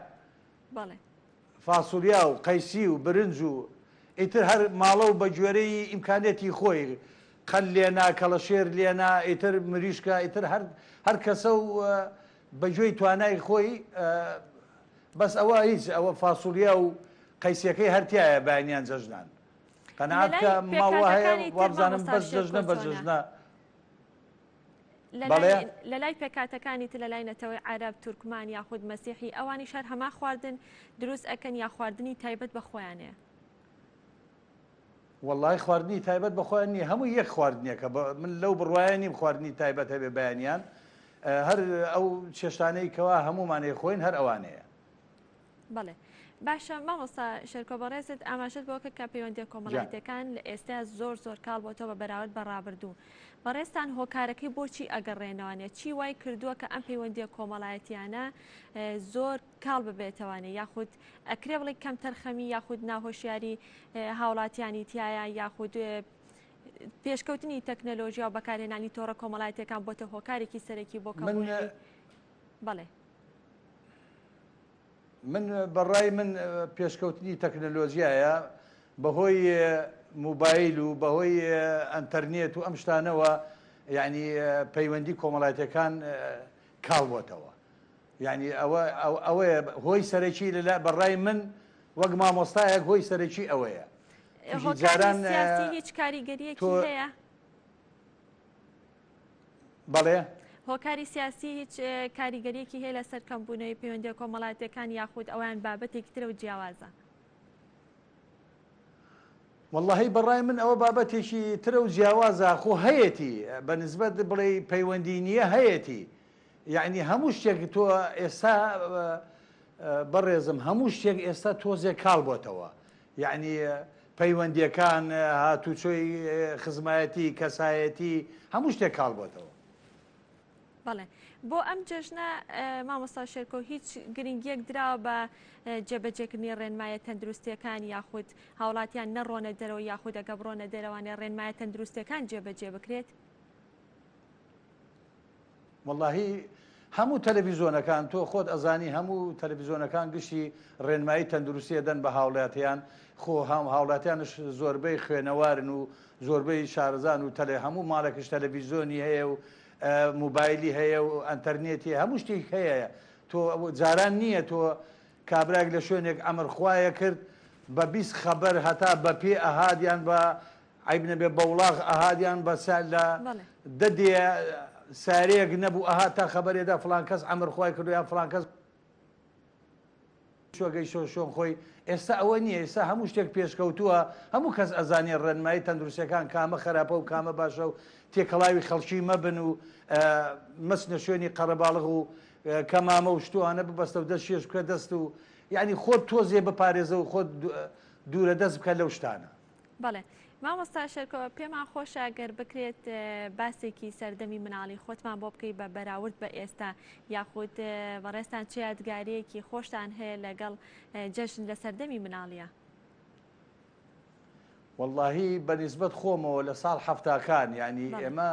فاسوولیا و قەیسی و برنج و ئیتر هەر ماڵە و بە گوێرەی ئیمکانێتی خۆی قەل لێنا کەڵەشێر لێنا ئیتر مریشکە ئیتر هەر کەسە و بەگوێی توانای خۆی بەس ئەوە هیچ ئەوە فاسوولیا و قەیسیەکەی هەرتیایە بەیانیان جەژنان قەنەعەت کە ماوە هەیە وابزانم بەس جەژنە بە جەژنە لە لای پێکاتەکانی تر لە لای نەتەوەی عەرەب تورکمان یاخود مەسیحی ئەوانی شار هەما خواردن دروست ئەکەن یا خواردنی تایبەت بە خۆیانەیە؟ والله خواردنی تایبەت بە خۆیان نیە، هەموو یەک خواردنیەکە. من لەو بڕواایە نیم خواردنی تایبەت هەبێ بەیانیان، هەر ئەو چێشتانەی کەوا هەمومانەیە خۆین هەر ئەوانەیە. بەڵێ باشە مامۆستا شێرکۆ بەڕێزت ئاماژەت بۆکە کە پەیوەندیە کۆمەڵایەتەکان لە ئێستا زۆر کاڵ بۆتەوە بە بەراورد بە ڕابردوو. بەڕێستان هۆکارەکەی بۆچی ئەگەڕێنەوانێت؟ چی وای کردووە کە ئەم پەیوەندیە کۆمەڵایەتیانە زۆر کاڵ ببێتەوانێ یاخود ئەکرێ بڵێ کەم تەرخەمی یاخود ناهۆشیاری هاوڵاتیانی تایە یاخود پێشکەوتنی تەکنەلۆژیا و بەکارهێنانی تۆڕە کۆمەڵایەتەکان بۆتە هۆکارێکی سەرەکی بۆ کەمبوونی؟ بەڵێ من بەڕای من پێشکەوتنی تەکنەلۆژیایە بەهۆی موبایل و بەهۆی ئەنتەرنێت و ئەم شتانەوە یعنی پەیوەندی کۆمەڵایەتەکان کاڵ بۆتەوە. یعنی ئەوەیە هۆی سەرەکی لە بەڕای من وەک مامۆستایەک هۆی سەرەکی ئەوەیە. هۆکاری سیاسی هیچ کاریگەریەکی هەیە؟ بەڵێ هۆکاری سیاسی هیچ کاریگەریەکی هەیە لەسەر کەمبوونەوەی پەیوەندیە کۆمەڵایەتەکان یاخود ئەویان بابەتێکی ترە و جیاوازە؟ واللهی بەڕای من ئەوە بابەتێکی ترە و جیاوازە خۆ هەیەتی بە نسبەت بڵێ پەیوەندی نییە هەیەتی. یعنی هەموو شتێک تۆ ئێستا بەڕێزم هەموو شتێک ئێستا تۆزێک کاڵ بۆتەوە. یعنی پەیوەندیەکان هاتوچۆی خزمایەتی کەسایەتی هەموو شتێک کاڵ بۆتەوە. بەڵێ بۆ ئەم جەژنە مامۆستا شێرکۆ هیچ گرنگیەک دراوە بە جێبەجێکردنی ڕێنمایە تەندروستیەکان یاخود هاوڵاتیان نەڕۆنە دەرەوە یاخود ئەگە بڕۆنە دەرەوانێ ڕێنمایە تەندروستیەکان جێبەجێ بکرێت؟ واللهی هەموو تەلەڤیزۆنەکان تۆ خۆت ئەزانی هەموو تەلەڤیزۆنەکان گشتی ڕێنمایی تەندروستیە دەن بە هاوڵاتیان. خۆ هاوڵاتیانش زۆربەی خوێنەوارن و زۆربەی شارەزان و هەموو ماڵێکش تەلەڤیزۆنی هەیە و موبایلی هەیە و ئەنتەرنێتی هەموو شتێک هەیە. تۆ جاران نییە تۆ کابراک لە شوێنێک ئەمرخوایە کرد بە 20 خەبەر هەتا بە پێ ئەهادیان بە عیب نەبێ بە وڵاغ ئەهادیان بە لە دەدێ سارەیەک نەبوو ئەها تا خەبەرێدا فڵان کەس ئەمرخوای کردو یان فڵان کەس شۆگەی شۆن خۆی. ئێستا ئەوە نییە، ئێستا هەموو شتێک پێشکەوتووە، هەموو کەس ئەزانێ ڕێنمایی تەندروستیەکان کامە خراپە و کامە باشە و تێکەڵاوی خەڵکی مەبن و مەسنە شوێنی قەرەباڵغ و کەمامە و شتوانە ببەستە و دەست شێش بکە دەست و یعنی خۆت تۆزێ بپارێزە و خۆت دوورە دەست بکە لەو شتانە. بەڵێ مامۆستا شێرکۆ پێمان خۆشە گەر بکرێت باسێکی سەردەمی مناڵی خۆتمان بۆ بکەیت بە بەراورد بە ئێستا یاخود بەڕێستان چه یادگاریەکی خۆشتان هەیە لەگەڵ جەژن لە سەردەمی مناڵیە؟ واللهی بەنسبەت خۆمەوە لە ساڵ حەفتاکان یعنی ئێمە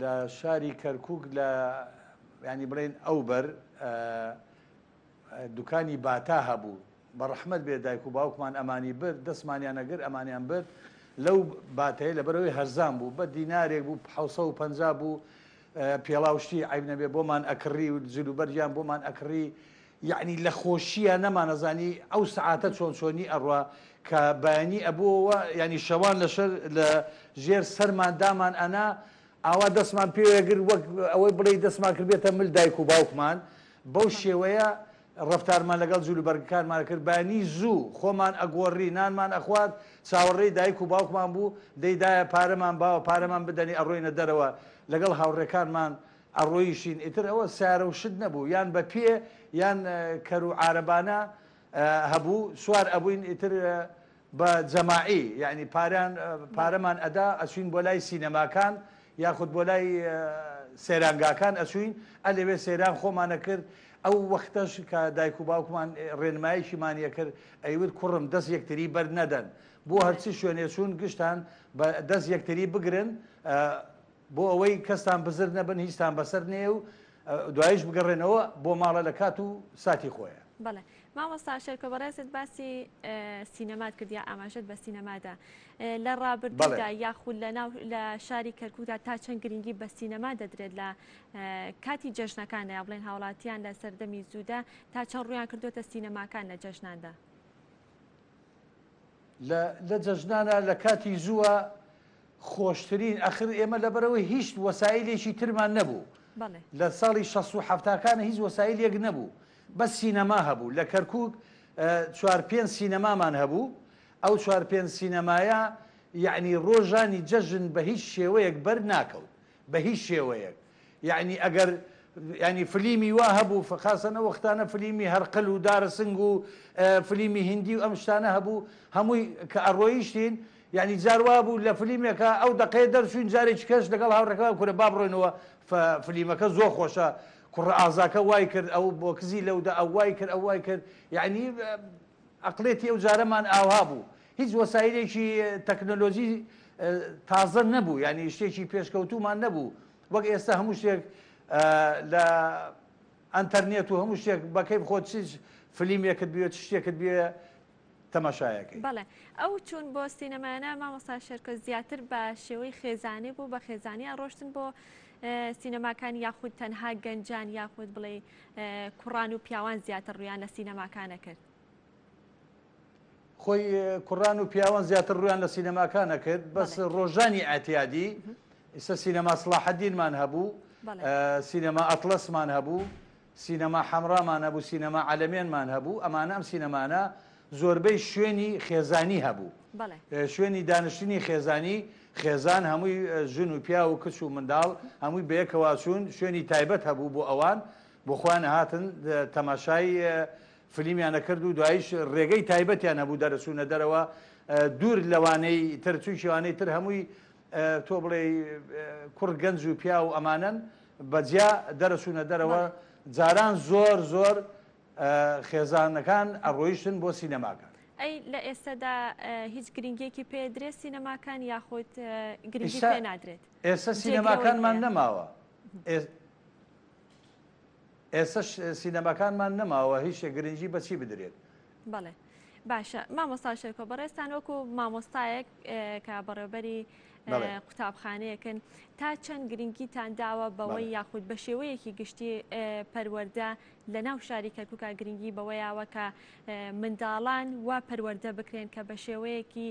لە شاری کەرکووک لە ینی بڵێن ئەوبەر دوکانی باتا هەبوو بەڕەحمەت بێ دایک و باوکمان ئەمانی برد دەستمانیانەگر ئەمانیان برد لەو باتەیە لەبەرەوەی هەرزان بوو بە دینارێک بوو 750 بوو پێڵاوشتی عیب نەبێ بۆمان ئەکڕی و جلوبەرجیان بۆمان ئەکڕی. یعنی لە خۆشیە نەمانەزانی ئەو سعاتە چۆن چۆنی ئەڕوا کە بەیانی ئەبووەوە ینی شەوان لە ژێر سەرمان دامان ئەنا ئاوا دەستمان پێوەگر وەک ئەوەی بڵێ دەستمان کردبێتە مل دایک و باوکمان بەو شێوەیە ڕفتارمان لەگەڵ جلوبەرگەکانمان کرد بانی زوو خۆمان ئەگۆڕی نانمان ئەخوات چاوەڕێی دایک و باوکمان بوو دەیدایە پارەمان باوە پارەمان بدەنی ئەڕۆینە دەرەوە لەگەڵ هاوڕێکانمان ئەڕۆیشین ئیتر ئەوە سارە و شت نەبوو یان بە پێ یان کەر و عارەبانە هەبوو سوار ئەبووین ئیتر بە جەماعی یعنی پارەمان ئەدا ئەچوین بۆ لای سینەماکان یاخود بۆ لای سێرانگاکان ئەچوین ئەلێوێ سەیران خۆمانە کرد. ئەو وەختەش کە دایک و باوکمان ڕێنماییشیمانە کرد ئەیوت کوڕم دەست یەکتری بەر نەدەن بۆ هەرچی شوێنێ چوون گشتان بە دەست یەکتری بگرن بۆ ئەوەی کەستان بزر نەبن هیچتان بەسەر نێ و دوایش بگەڕێنەوە بۆ ماڵە لە کات و ساتی خۆیە. بەڵێ مامۆستا شێرکۆ بەڕێزت باسی سینەمات کردیا ئاماژەت بە سینەمادا لە ڕابردوودا یاخود لە شاری کەرکووکدا تا چەند گرنگی بە سینەما دەدرێت لە کاتی جەژنەکاندا یا بڵێن هاوڵاتیان لە سەردەمی زوودا تا چەند ڕویان کردوتە سینەماکان لە جەژناندا؟ لە جەژنانە لە کاتی زووە خۆشترین ئەخر ئێمە لەبەرەوەی هیچ وەسایلێکی ترمان نەبوو لە ساڵی 1970کانە هیچ وەسایلێک نەبوو بە سینەما هەبوو لە کەرکووک 4-5 سینەمامان هەبوو ئەو 4-5 سینەمایە یعنی ڕۆژانی جەژن بە هیچ شێوەیەک بەر ناکەوت بە هیچ شێوەیەک یعنی ئەگەر ینی فلیمی وا هەبوو فخاسەنە وەختانە فلیمی هەرقل و دارەسنگ و فلیمی هندی و ئەم شتانە هەبوو هەمووی کە ئەڕۆیشتین یعنی جاروا بوو لە فلیمێکە ئەو دقەیە دەرچوین جارێکی کەس لەگەڵ هاوڕێکەوە کورە با بڕۆینەوە فلیمەکە زۆر خۆشە کوڕە ئازاکە وای کرد ئەو بۆ کزی لەودا ئەو وای کرد ئەو وای کرد یعنی عقلێتی ئەو جارەمان ئاوا بوو هیچ وەسایلێکی تەکنۆلۆژی تازە نەبوو یعنی شتێکی پێشکەوتومان نەبوو وەک ئێستا هەموو شتێک لە ئەنتەرنێت و هەموو شتێک بەکەی خۆت چ فلیمێکت بێت شتێکت بێ تەماشایەکەی بەڵێ ئەو چوون بۆ سینەمایانە مامۆستا شێرکۆ زیاتر بە شێوەی خێزانی بوو بە خێزانیان ڕۆشتن بۆ سینەماکان یاخود تەنها گەنجان یاخود بڵێ کوڕان و پیاوان زیاتر ڕویان لە سینەماکانە کرد خۆی کوڕان و پیاوان زیاتر ڕویان لە سینەماکانە کرد بەس ڕۆژانی ئەتیادی ئێستا سینەما سڵاحەدینمان هەبوو سینەما ئەتلەسمان هەبوو سینەما حەمرامان هەبوو سینەما عەلەمێنمان هەبوو ئەمانە ئەم سینەمانە زۆربەی شوێنی خێزانی هەبوو شوێنی دانیشتنی خێزانی خێزان هەمووی ژن و پیا و کچ و منداڵ هەمووی بەیەکەوە چوون شوێنی تایبەت هەبوو بۆ ئەوان بۆ خۆیان هاتن تەماشای فلیمیانە کرد و دوایش ڕێگەی تایبەتیان هەبوو دەرەچوونە دەرەوە دوور لەوانەی تر چووشیوانەی تر هەمووی تۆ بڵێ کوڕ گەنج و پیا و ئەمانن بەجیا دەرەچوونە دەرەوە جاران زۆر خێزانەکان ئەڕۆیشتن بۆ سینەماکان ئەی لە ئێستادا هیچ گرنگێکی پێدرێت سینەماکان یاخۆت گرنگی پێ نادرێت ئێستا سینەماکانمان نەماوە ئێستا سینەماکانمان نەماوە هیچ گرنگی بەچی بدرێت بەڵێ باشە مامۆستا شێرکۆ بەڕێستان وەکو مامۆستایەک کە بەڕێوەبەری قوتابخانەیەکن تا چەند گرنگیتان داوە بەوەی یاخود بە شێوەیەکی گشتی پەروەردە لە ناو شاری کەرکووکە گرنگی بەوەیەوە کە منداڵان وا پەروەردە بکرێن کە بە شێوەیەکی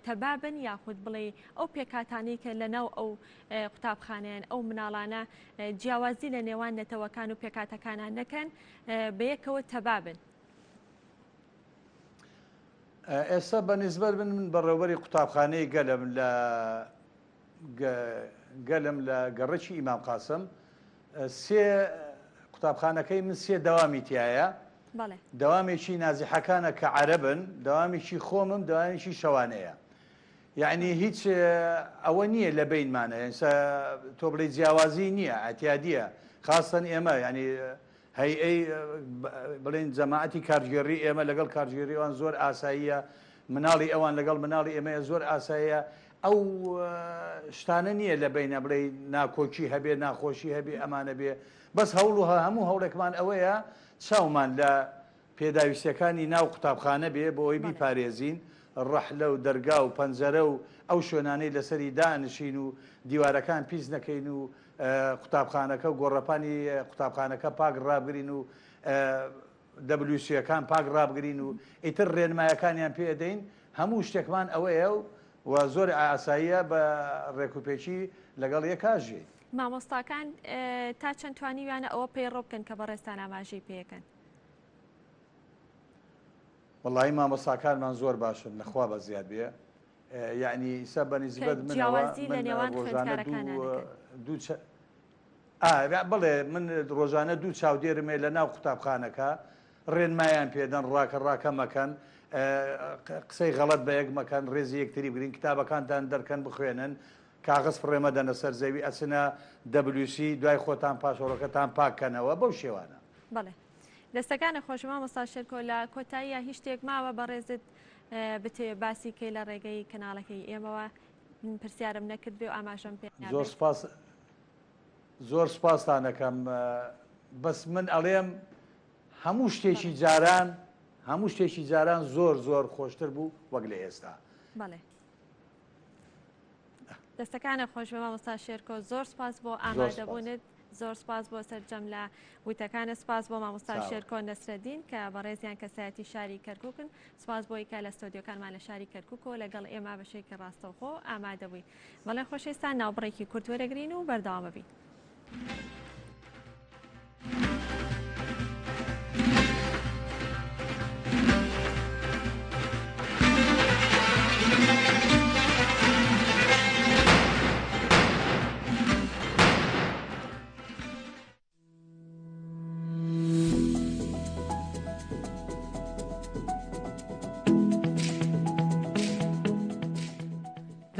تەبابن یاخود بڵێ ئەو پێکاتانەی کە لە ناو ئەو قوتابخانەیان ئەو مناڵانە جیاوازی لە نێوان نەتەوەکان و پێکاتەکانان نەکەن بەیەکەوە تەبابن ئێستا بەنسبەت من بەڕێوەبەری قوتابخانەی گەلم لە گەڕەکی ئیمام قاسم سێ قوتابخانەکەی من سێ دەوامی تایە دەوامێکی نازیحەکانە کە عەرەبن دەوامێکی خۆمم دەوامێکی شەوانەیە یعنی هیچ ئەوە نییە لە بینمانە تۆ بڵێ جیاوازی نییە ئەتیادیە خاستن ئێمە ینی هەیئەی بڵێن جەماعەتی کارژێڕی ئێمە لەگەڵ کارژێریەوان زۆر ئاساییە مناڵی ئەوان لەگەڵ مناڵی ئێمە زۆر ئاساییە ئەو شتانە نییە لە بینە بڵێ ناکۆکی هەبێ ناخۆشی هەبێ ئەمانە بێ بەس هەوڵوها هەموو هەوڵێکمان ئەوەیە چاومان لە پێداویستەکانی ناو قوتابخانە بێ بۆ ئەوی بیپارێزین ڕەحلە و دەرگا و پەنجەرە و ئەو شوێنانەی لەسەری دانشین و دیوارەکان پیس نەکەین و قوتابخانەکە و گۆڕەپانی قوتابخانەکە پاک ڕابگرین و دەبلوسیەکان پاک ڕابگرین و ئیتر ڕێنمایەکانیان پێدەین هەموو شتێکمان ئەوەیە و زۆر ئاساییە بە ڕێکوپێکی لەگەڵ یەکاژێ مامۆستاکان تا چەند توانیویانە ئەوە پێڕۆ بکەن کە بەڕێستان ئاماژەی پێەکەن وڵی مامۆستاکانمان زۆر باشن لەخوا بە زیاد بێ یعنی ئیسا بەنسبەت بڵێ من ڕۆژانە دوو چاودێرمێ لە ناو قوتابخانەکە ڕێنمایان پێدەن ڕاکە مەکەن قسەی غەڵەت بە یەک مەکەن ڕێزی یەکتری بگرین کتابەکانتان دەرکەن بخوێنن کاغز فڕێمە دەنە سەر زەوی ئەچنە دەبلوسی دوای خۆتان پاشۆڕەکەتان پاککەنەوە بەو شێوانە بڵێ دەستەکانە خۆشمە مۆستا شێرکۆ لە کۆتاییە هیچ شتێک ماوە بە ڕێزت بتێ باسی کەی لە ڕێگەی کەناڵەکەی ئێمەوە من پرسیارم نەکرد بێ و ئاماژەم پێ زۆر سپاسانەکەم بەس من ئەڵێم هەموو شتێکی جاران زۆر خۆشتر بوو وەک لە ئێستا بەڵێ دەستەکانە خۆشمە مامۆستا شێرکۆ زۆر سپاس بۆ ئامادەبوونت زۆر سپاس بۆ سەرجەم لە وتەکانە، سپاس بۆ مامۆستا شێرکۆ نەسرەدین کە بەڕێزیان کەسایەتی شاری کەرکووکن، سپاس بۆی کە لە ستۆدیۆکانمان لە شاری کەرکووکەوە لەگەڵ ئێمە بەشێکی ڕاستەوخۆ ئامادە بووین. بەڵێ خۆشەویستان ناوبڕێکی کورت وەرەگرین و بەردەوام بین.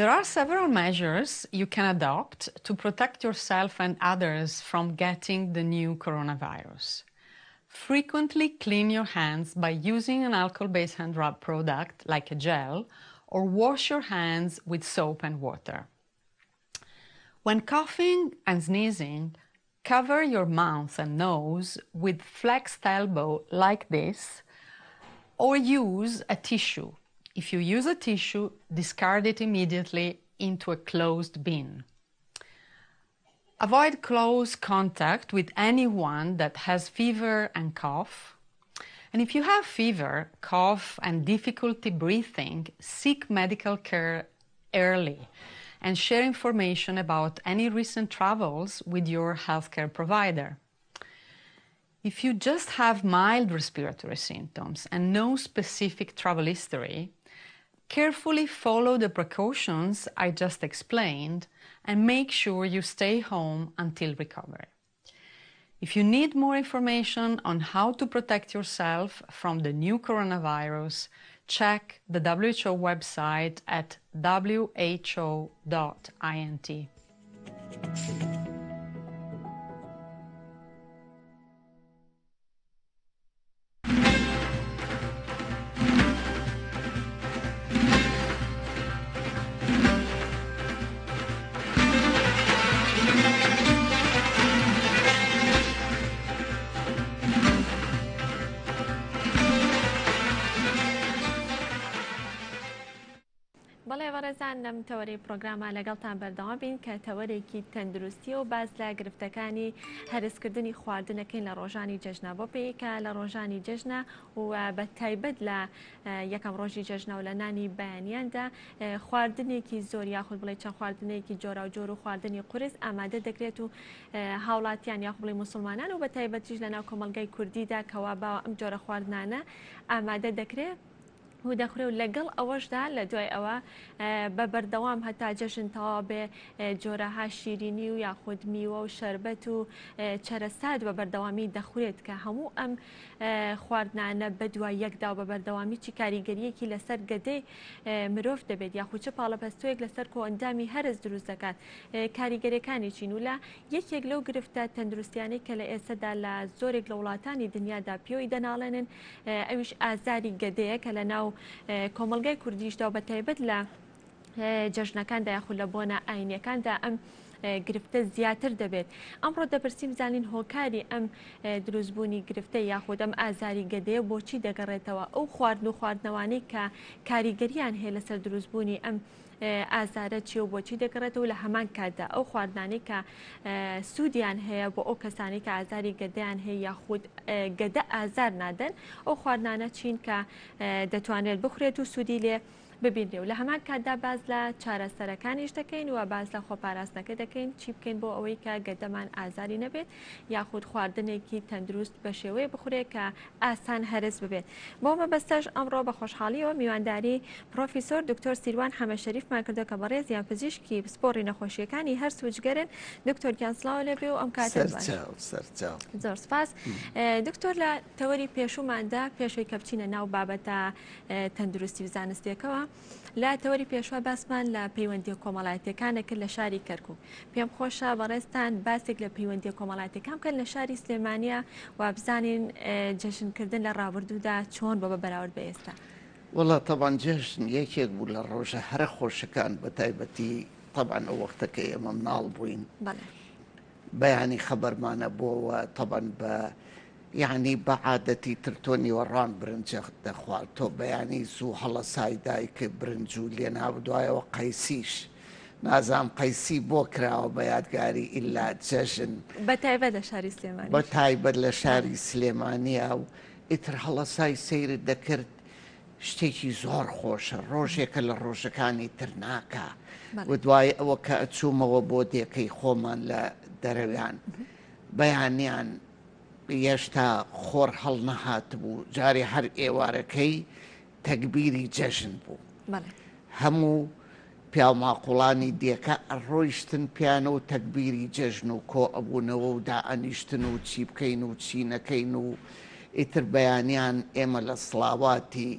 There are several measures you can adopt to protect yourself and others from getting the new coronavirus. Frequently clean your hands by using an alcohol-based hand rub product like a gel, or wash your hands with soap and water. When coughing and sneezing, cover your mouth and nose with flexed elbow like this, or use a tissue. If you use a tissue, discard it immediately into a closed bin. Avoid close contact with anyone that has fever and cough. And if you have fever, cough, and difficulty breathing, seek medical care early and share information about any recent travels with your healthcare provider. If you just have mild respiratory symptoms and no specific travel history, carefully follow the precautions I just explained and make sure you stay home until recovery. If you need more information on how to protect yourself from the new coronavirus, check the WHO website at who.int. لەم تەوەری پرۆگرامە لەگەڵتان بەردەوام بین کە تەوەرێکی تەندروستی و باز لە گرفتەکانی هەرسکردنی خواردنەکەین لە ڕۆژانی جەژنە بۆ پێیکە لە ڕۆژانی جەژنە و بە تایبەت لە یەکەم ڕۆژی جەژنە و لە نانی بەیانیاندا خواردنێکی زۆر یاخود بڵێ چەند خواردنێکی جۆرا و جۆر و خواردنی قورس ئامادە دەکرێت و هاوڵاتیان یاخود بڵێ موسڵمانان و بە تایبەتیش لە ناو کۆمەلگای کوردیدا کەوا باوە ئەم جۆرە خواردنانە ئامادە دەکرێت و دەخورێ و لەگەڵ ئەوەشدا لە دوای ئەوە بە بەردەوام هەتا جەژن تەوا بێ جۆرەها شیرینی و یاخود میوە و شەربەت و چەرەساد بە بەردەوامی دەخورێت کە هەموو ئەم خواردنانە بە دوای یەکدا و بە بەردەوامی چی کاریگەریەکی لەسەر گەدەی مرۆڤ دەبێت یاخود چه پاڵەپەستۆیەک لەسەر کۆئەندامی هەرس دروست دەکات کاریگەریەکانی چین و لە یەکێک لەو گرفتە تەندروستیانەی کە لە ئێستادا لە زۆرێک لە وڵاتانی دنیادا پێوەی دەناڵێنن ئەویش ئازاری گەدەیە کە لە ناو کۆمەلگای کوردیشدا و بە تایبەت لە جەژنەکاندا یاخود لە بۆنە ئاینیەکاندا ئەم گرفتە زیاتر دەبێت ئەمڕۆ دەپرسیم زانین هۆکاری ئەم دروستبوونی گرفتە یاخود ئەم ئازاری گەدەیە بۆچی دەگەڕێتەوە ئەو خواردن و خواردنەوانەی کە کاریگەریان هەیە لەسەر دروستبوونی ئەم ئازارە چی و بۆچی دەگەڕێتەوە لە هەمان کاتدا ئەو خواردنانی کە سوودیان هەیە بۆ ئەو کەسانی کە ئازاری گەدەیان هەیە یاخود گەدە ئازار نادەن ئەو خواردنانە چین کە دەتوانێت بخورێت و سوودی لێ ببینێ و لە هەمان کاتدا باز لە چارەسەرەکانیش دەکەین و باز لە خۆپاراستنەکە دەکەین چی بکەین بۆ ئەوەی کە گەدەمان ئازاری نەبێت یاخود خواردنێکی تەندروست بە شێوەیە بخورێت کە ئاسان هەرس ببێت بۆ مەبەستەش ئەمڕۆ بە خۆشحاڵیەوە میوانداری پرۆفیسۆر دکتۆر سیروان حەمەشەریفمان کردو کە بەڕێز یان پزیشکی سپۆڕی نەخۆشیەکانی هەر سوچگەرن دکتۆر گیانسلااو لێبێ و ئەم کاتە زۆر سپاس دکتۆر لە تەوەری پێشوماندا پێشوی کە بچینە ناو بابەتە تەندروستی و زانستیەکەوە لە تەوەری پێشوە باسمان لە پەیوەندی کۆمەڵایەتیەکانە کرد لە شاری کەرکووک پێم خۆشە بەڕێستان باسێک لە پەیوەندی کۆمەڵایەتیەکان بکەن لە شاری سلێمانیە و بزانین جەژنکردن لە ڕابردوودا چۆن بۆ بە بەراورد بە ئێستا وڵا طبعاً جەژن یەکێک بوو لە ڕۆژە هەرە خۆشەکان بە تایبەتی طبعاً ئەو وەختەکە ئێمە مناڵ بووین بەیانی خەبەرمانە بۆەوە طبعاً بە يعني بعادتي ترتوني وران برنج دخوال تو بياني سو حلا سايداي كبرنجو لينا بدوايا وقيسيش نازام قەیسی بۆ کراوە بە یادگاری ئیلا جەژن بەتایبەت لە شاری سلێمانی بە تایبەت لە شاری سلێمانیە و ئیتر هەڵەسای سەیرت دەکرد شتێکی زۆر خۆشە ڕۆژێکە لە ڕۆژەکانی تر ناکە و دوای ئەوە کە ئەچوومەوە بۆ دێکەی خۆمان لە دەرەویان بەیانیان هێشتا خۆر هەڵ نەهات بوو جارێ هەر ئێوارەکەی تەکبیری جەژن بوو هەموو پیاماقوڵانی دێکە ئەڕۆیشتن پیانە و تەکبیری جەژن و کۆ ئەبوونەوە و دائەنیشتن و چی بکەین و چی نەکەین و ئیتر بەیانیان ئێمە لە سڵاواتی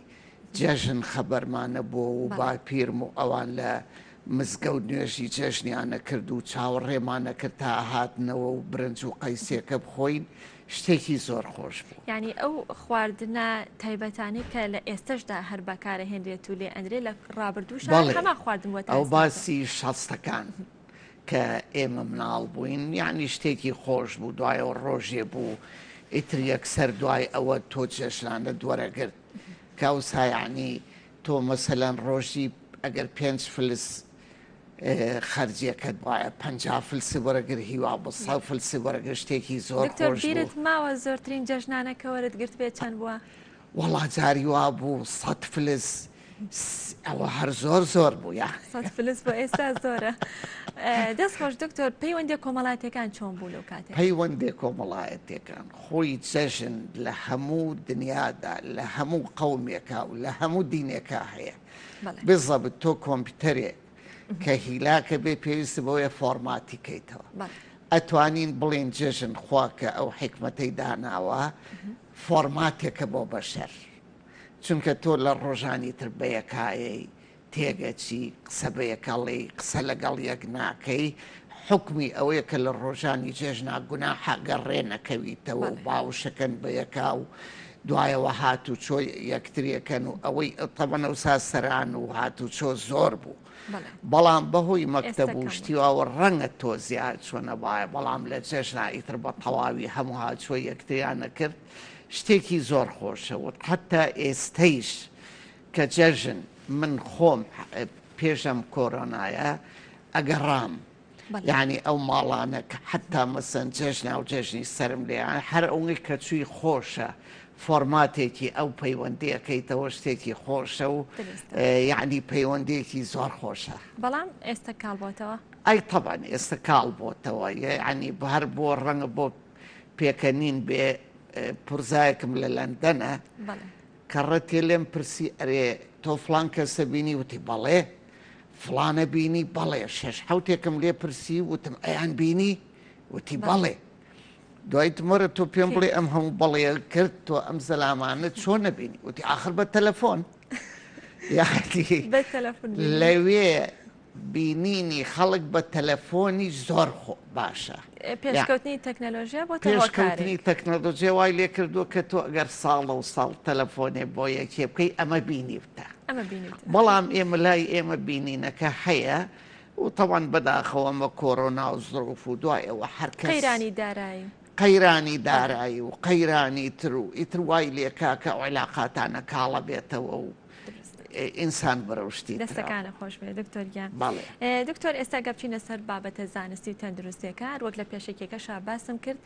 جەژن خەبەرمانە بۆ و باپیرم و ئەوان لە مزگەوت نوێژی جەژنیانە کرد و چاوەڕێمانە کرد تا هاتنەوە و برنج و قەیسێکە بخۆین شتێکی زۆر خۆش بوو یعنی ئەو خواردنە تایبەتانی کە لە ئێستشدا هەر بەکارە هێنرێت و لێ ئەندرێ لە ڕابردووش هەما خواردن وە ئەو باسی شەستەکان کە ئێمە مناڵ بووین یعنی شتێکی خۆش بوو دوایەوە ڕۆژێ بوو ئیتر یەکسەر دوای ئەوە تۆ جەژنانە دووەرەگرت کەوسا یعنی تۆ مەسەلەن ڕۆژی ئەگەر 5 فلس خەرجیەکەت وایە 50 فلسی وەرەگر هیوا بە 100 فلسی وەرەگر شتێکی زۆر خۆش بیرت ماوە زۆرترین جەژنانەکە وەرت گرت بێت چەند بووە وەڵا جاری وا بوو 100 فلس ئەوە هەر زۆر بوو یا 100 فلس بۆ ئێستا زۆرە دەست خۆش دکتۆر پەیوەندی کۆمەڵایەتەکان چۆن بوو لەو کاتێک پەیوەندی کۆمەڵایەتەکان خۆی جەژن لە هەموو دنیادا لە هەموو قەومێکا و لە هەموو دینێکا هەیە بزەبت تۆ کۆمپیوتەرێک کە هیلاکە بێ پێویستە بۆیە فۆرماتی کەیتەوە ئەتوانین بڵێن جێژن خواکە ئەو حکمەتەی داناوە فۆرماتێکە بۆ بەشەر چونکە تۆ لە ڕۆژانی تر بەیەکایەی تێگەچی قسە بەیەکەڵی قسە لەگەڵ یەک ناکەی حکمی ئەوەیە کە لە ڕۆژانی جێژنا گوناحە گەڕێنەکەویتەوە و باوشەکەن بەیەکا و دوایەوە هاتو چۆ یەکتریەکەن و ئەوەی تەبەنە و ساسەران و هاتو چۆ زۆر بوو بەڵام بەهۆی مەکتەب و شتیواوە ڕەنگە تۆ زیاد چۆنە وایە بەڵام لە جێژنا ئیتر بە تەواوی هەموو هاچۆ یەکتریانە کرد شتێکی زۆر خۆشەوە حتا ئێستەیش کە جەژن من خۆم پێشەم کۆرۆنایە ئەگەڕام یعنی ئەو ماڵانە کە حتا مەسەن جێژنا و جێژنی سرم لێیان هەر ئەوەی کە چووی خۆشە فۆرماتێکی ئەو پەیوەندیەکەیتەوە شتێکی خۆشە و یعنی پەیوەندێکی زۆر خۆشە بەڵام ئێستا کاڵ بۆتەوە ئەی تەبان ئێستا کاڵ بۆتەوە یعنی هەر بۆ ڕەنگە بۆ پێکەنین بێ پرزایەکم لە لەندەنە کە ڕەتێ لێم پرسی ئەرێ تۆ فلان کەسە بینی وتی بەڵێ فلانە بینی بەڵێ 6 حوتێکم لێ پرسی وتم ئەیان بینی وتی بەڵێ دوای تمەرە تۆ پێم بڵێ ئەم هەموو بەڵێ کرد تۆ ئەم زەلامانە چۆن نەبینی وتی آخر بە تەلەفۆن لەوێ بینینی خەڵک بە تەلەفۆنی زۆر باشە پێشکەوتنی تەکنەلۆژیا بۆ پێشکەوتنی تەکنەلۆژیا وای لێ کردووە کە تۆ ئەگەر ساڵە و ساڵ تەلەفۆنێ بۆ یەکێ بکەی ئەمە بینیتە بەڵام ئێمە لای ئێمە بینینەکە هەیە و طبعا بەداخەوە ئەمە کۆرۆنا و زڕوف و دوایەوە هەرکەس قەیرانی دارایی قەیرانی دارایی و قەیرانی تر و ئیتر وای لێکا کە عیلاقاتانە کاڵە بێتەوە و ئینسان بەرەوشتی دەستەکانە خۆش بێ دکتۆریان دکتۆر ئێستا گەبچینە سەر بابەتە زانستی و تەندروستیەکە وەک لە پێشێکێکەشا باسم کرد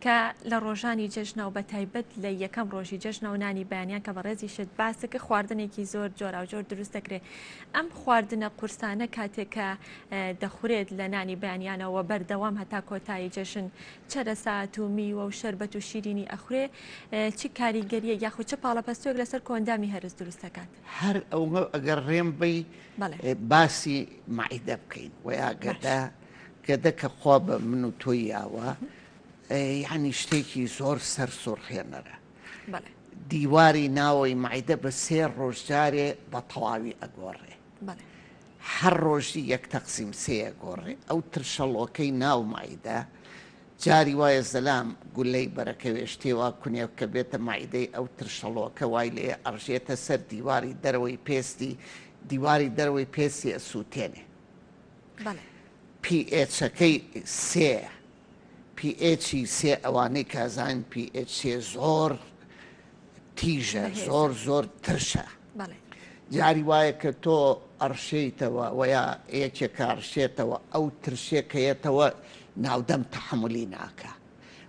کە لە ڕۆژانی جەژنە و بە تایبەت لە یەکەم ڕۆژی جەژنە و نانی بەیانیان کە بەڕێزی شت باسەکە خواردنێکی زۆر جۆرا و جۆر دروست دەکرێت ئەم خواردنە قورسانە کاتێکە دەخورێت لە نانی بەیانیانەوە بەردەوام هەتا کۆتایی جەژن چەرەسات و میوە و شەربەت و شیرینی ئەخورێ چی کاریگەریە یاخود چه پاڵەپەستوێک لەسەر کۆندامی هەرس دروست دەکات هەر ئەوە ئەگەر ڕێم بی باسی مەعیدە بکەین ویا گەدە کە خوا بە من و تۆیاوە یعنی شتێکی زۆر سەر سوڕخێنەرە دیواری ناوەی مەعیدە بە 3 ڕۆژجارێ بە تەواوی ئەگۆڕێ هەر ڕۆژی 1 تەقسیم 3 ئەگۆڕێ ئەو ترشەڵۆکەی ناو مەعیدە جاری وایە زەلام گولەی بەرەکەوێشتێوە کونێو کە بێتە مەعیدەی ئەو ترشەڵۆکە وای لێ ئەڕژێتە سەر دیواری دەرەوەی پێستی دیواری دەرەوەی پێستی ئەسووتێنێ PHەکەی 3 PHی 3 ئەوانەی کازان PH زۆر تیژە زۆر ترشە جاری وایە کە تۆ ئەڕشێیتەوە ویا یەکێک ئەڕشێتەوە ئەو ترشێکەیەتەوە ناودەم تەحملی ناکە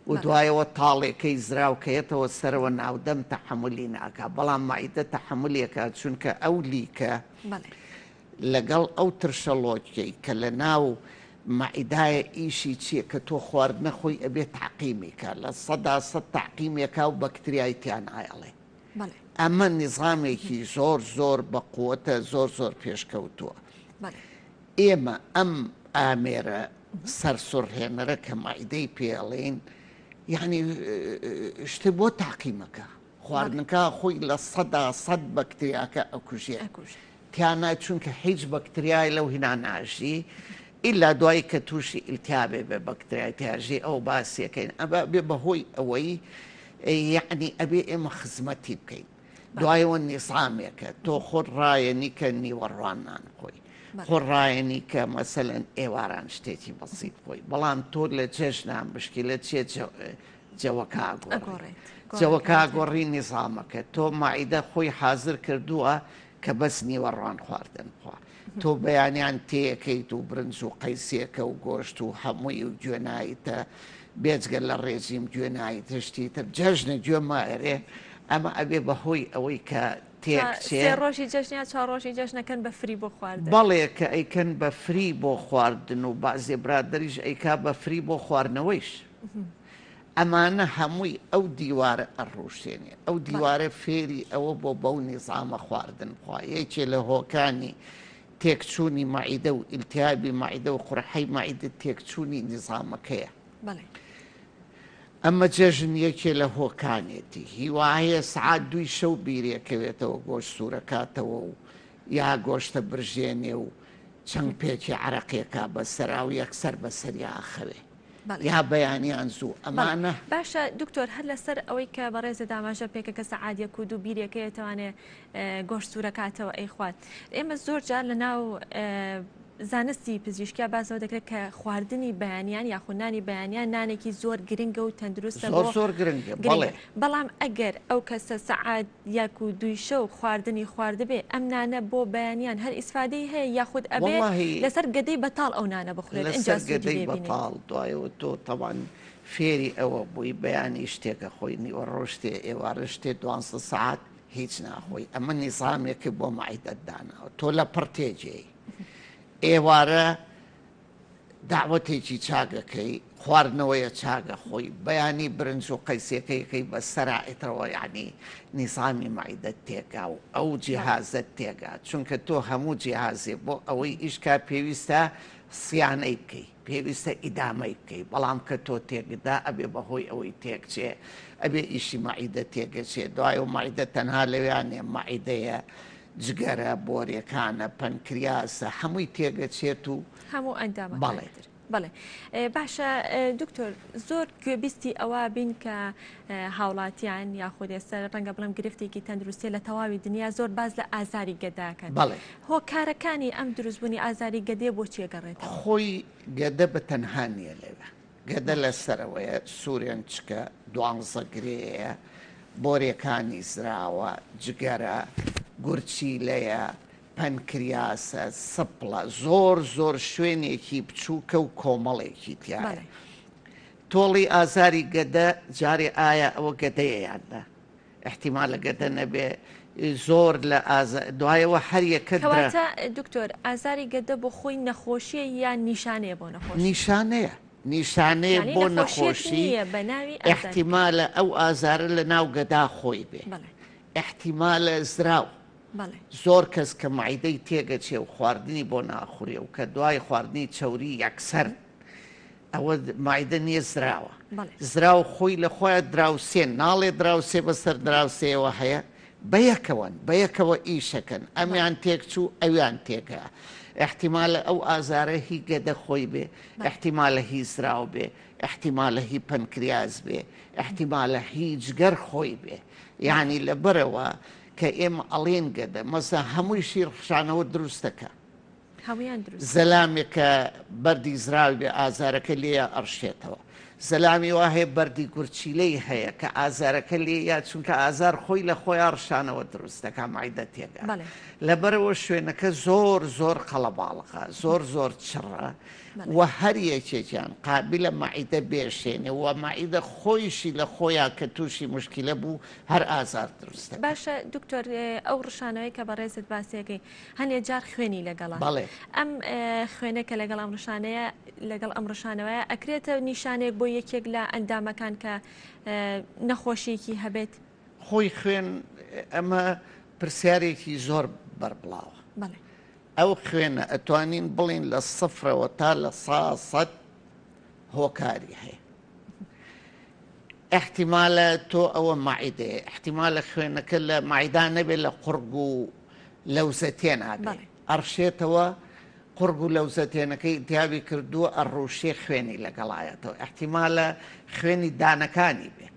و دوایەوە تاڵێکەی زراوکەیەتەوە سەرەوە ناودەم تەحملی ناکە بەڵام مایدە تەحملێکە چونکە ئەو لیکە لەگەڵ ئەو ترشەڵۆکەی کە لە ناو مەعیدایە ئیشی چییە کە تۆ خواردنە خۆی ئەبێت تەعقیمیکە لە 100% تەعقیمێکا و بەکتریایتیان ئایڵێ ئەمە نظامێکی زۆر زۆر بە قووەتە زۆر زۆر پێشکەوتووە ئێمە ئەم ئامێرە سەرسوڕهێنەرە کە مەعیدەی پێڵێن یعنی شتێ بۆ تاقیمەکە خواردنەکە خۆی لە 100% بەکتریاکە ئەکوژێ تیانە چونکە هیچ بەکتریای لەو هینا ناژی ئیلا دوایی کە تووشی ئیلتیابێ بە بەکتریای تیاژی ئەو باسیەکەین ئەبە بێ بەهۆی ئەوەی یعنی ئەبێ ئێمە خزمەتی بکەین دوایەوە نیسامێکە تۆ خۆت ڕایەنی کە نیوەڕوانان خۆی خۆ ڕایەنی کە مەسەلەن ئێواران شتێکی بەسیت خۆی بەڵام تۆ لە جێژنان بشکی لە چێ جەوەکە گۆڕی نیزامەکە تۆ مائیدە خۆی حازر کردووە کە بەس نیوەڕوان خواردن خوا تۆ بەیانیان تێەکەیت و برنج و قەیسێکە و گۆشت و هەمووی و گوێناییتە بێجگە لە ڕێژیم گوێنایی تشتی تر جەژنە گوێمایرێ ئەمە ئەبێ بەهۆی ئەوەی کە ڕۆژی جەژنیا چوار ڕۆژی جەژنەکەن بە فری بۆ خواردن بەڵێ کە ئەیکەن بە فری بۆ خواردن و بازێ برادریش ئەیکا بە فری بۆ خواردنەوەیش ئەمانە هەمووی ئەو دیوارە ئەڕوشێنێ ئەو دیوارە فێری ئەوە بۆ بەو نیزامە خواردن خوا یەکێ لە هۆکانی تێکچوونی مەعیدە و ئیلتیابی مەعیدە و قورحەی مەعیدە تێکچوونی نیزامەکەیە ئەمە جێژن یەکێ لە هۆکانێتی هیوایە سعات 2 شەو بیرێکەوێتەوە گۆشت سوورەکاتەوە و یا گۆشتە برژێنێ و چەند پێکی عرەقێکا بەسەرا و یەکسەر بەسەریا ئاخەوێ یا بەیانیان زوو ئەمانە باشە دکتۆر هەر لەسەر ئەوەی کە بەڕێزە داماژە پێکە کە سەعات 1 و 2 بیرێکەیە توانێت گۆشت سوورەکاتەوە ئەی خوات ئێمە زۆر جار لە ناو زانستی پزیشکیا بازەوە دەکرێت کە خواردنی بەیانیان یاخونانی بەیانیان نانێکی زۆر گرنگە و تەندروستە زۆر گرنگە بەڵام ئەگەر ئەو کەسە سەعات 1 و 2 شەو خواردنی خواردبێ ئەم نانە بۆ بەیانیان هەر ئیسفادەی هەیە یاخود ئەبێ لەسەر گەدەی بەتاڵ ئەو نانە بخورێت لەسەر گەدەی بەتاڵ دوایەوە تۆ تەوان فێری ئەوە بووی بەیانی شتێکە خۆی نیوە ڕۆشتێ ئێوارە شتێ 12 ساعت هیچ ناخۆی ئەمە نیزامێکی بۆ مەعیدەت داناوە تۆ لە پڕتێجێی ئێوارە داوەتێکی چاگەکەی خواردنەوەیە چاگە خۆی بەیانی برنج و قەیسەکەیەکەی بە سەرائێتەوە یعنی نیزامی مەعیدەت تێگا و ئەو جیهازت تێگا چونکە تۆ هەموو جیهازێ بۆ ئەوەی ئیشکا پێویستە سیانەی بکەی پێویستە ئیدامەی بکەی بەڵام کە تۆ تێگدا ئەبێ بەهۆی ئەوەی تێکچێ ئەبێ ئیشی مەعیدە تێگەچێ دوای و مەعیدە تەنها لەوێیانێ مەعیدەیە جگەرە بۆرێکانە پەنکریاسە هەمووی تێگەچێت و هەموو ئەندامە بەڵێ باشە دکتۆر زۆر گوێبیستی ئەوە بین کە هاوڵاتیان یاخود ئێستا ڕەنگە بڵم گرفتێکی تەندروستی لە تەواوی دنیا زۆر باز لە ئازاری گەداکەن هۆکارەکانی ئەم دروستبوونی ئازاری گەدێ بۆ چێگەڕێتەوە خۆی گەدە بە تەنها نیە لێوە گەدە لەسەرەوەیە سوورێن چکە 12 گرەیە بۆرێکانی زراوە جگەرە گورچیلەیە پەنکریاسە سپڵە زۆر زۆر شوێنێکی بچووکە و کۆمەڵێکی تیاە تۆڵی ئازاری گەدە جارێ ئایا ئەوە گەدەیەیاندا احتیمالە گەدە نەبێ زۆر لە دوایەوە هەریەکە دکتۆر ئازاری گەدە بۆ خۆی نەخۆشیە یان نیشانەیە بۆ نیشانەیە نیشانەیە بۆ نەخۆشی احتیمالە ئەو ئازارە لە ناو گەدا خۆی بێ احتیمالە زراو زۆر کەس کە مەعیدەی تێگەچێ و خواردنی بۆ ناخورێ و کە دوای خواردنی چەوری یەکسەر ئەوە مەعیدە نییە زراوە زراو خۆی لە خۆیان دراوسێن ناڵێ دراوسێ بەسەر دراوسێەوە هەیە بەیەکەوە ئیشەکەن ئەمیان تێکچوو ئەویان تێکە احتیمالە ئەو ئازارە هی گەدە خۆی بێ احتیمالە هی زراو بێ احتیمالە هی پەنکریاز بێ احتیمالە هی جگەر خۆی بێ یعنی لەبەرەوە کە ئێمە ئەڵێن گەدە مەسا هەمووی شیر خشانەوە دروستەکە زەلامێکە بەردی زراوی بێ ئازارەکە لێە ئەڕشێتەوە زەلامی وا هەیە بەردی گورچیلەی هەیە کە ئازارەکە لێ یا چونکە ئازار خۆی لە خۆیان ڕشانەوە دروست دەکا مایدە تێگا لەبەرەوە شوێنەکە زۆر زۆر قەڵەباڵقە زۆر زۆر چڕە و هەر یەکێکیان قابلە مایدە بێشێنێ و مایدە خۆیشی لە خۆیان کە تووشی مشکلە بوو هەر ئازار دروستە. باشە دکتۆر ئەو ڕشانەوەی کە بەڕێزت باسیەکەی هەندێک جار خوێنی لەگەڵە ئەم خوێنەکە لەگەڵ ئەم ڕشانەیە لەگەڵ ئەم ڕشانەوەیە ئەکرێتە نیشانێک بۆ یەکێک لە ئەندامەکان کە نەخۆشیێکی هەبێت خۆی خوێن ئەمە پرسیارێکی زۆر بەربڵاوە ئەو خوێنە ئەتوانین بڵین لە سفرەوە تا لە 100 هۆکاری هەیە احتیمالە تۆ ئەوە مایدەیە احتیمالە خوێنەکە لە مایدان نەبێت لە قورگ و لەوزەتێن ئابێت ئەڕشێتەوە قورگ و لەوزەتێنەکەی ئیتیابی کردووە ئەڕوشێ خوێنی لەگەڵایەتەوە احتیمالە خوێنی دانەکانی بێ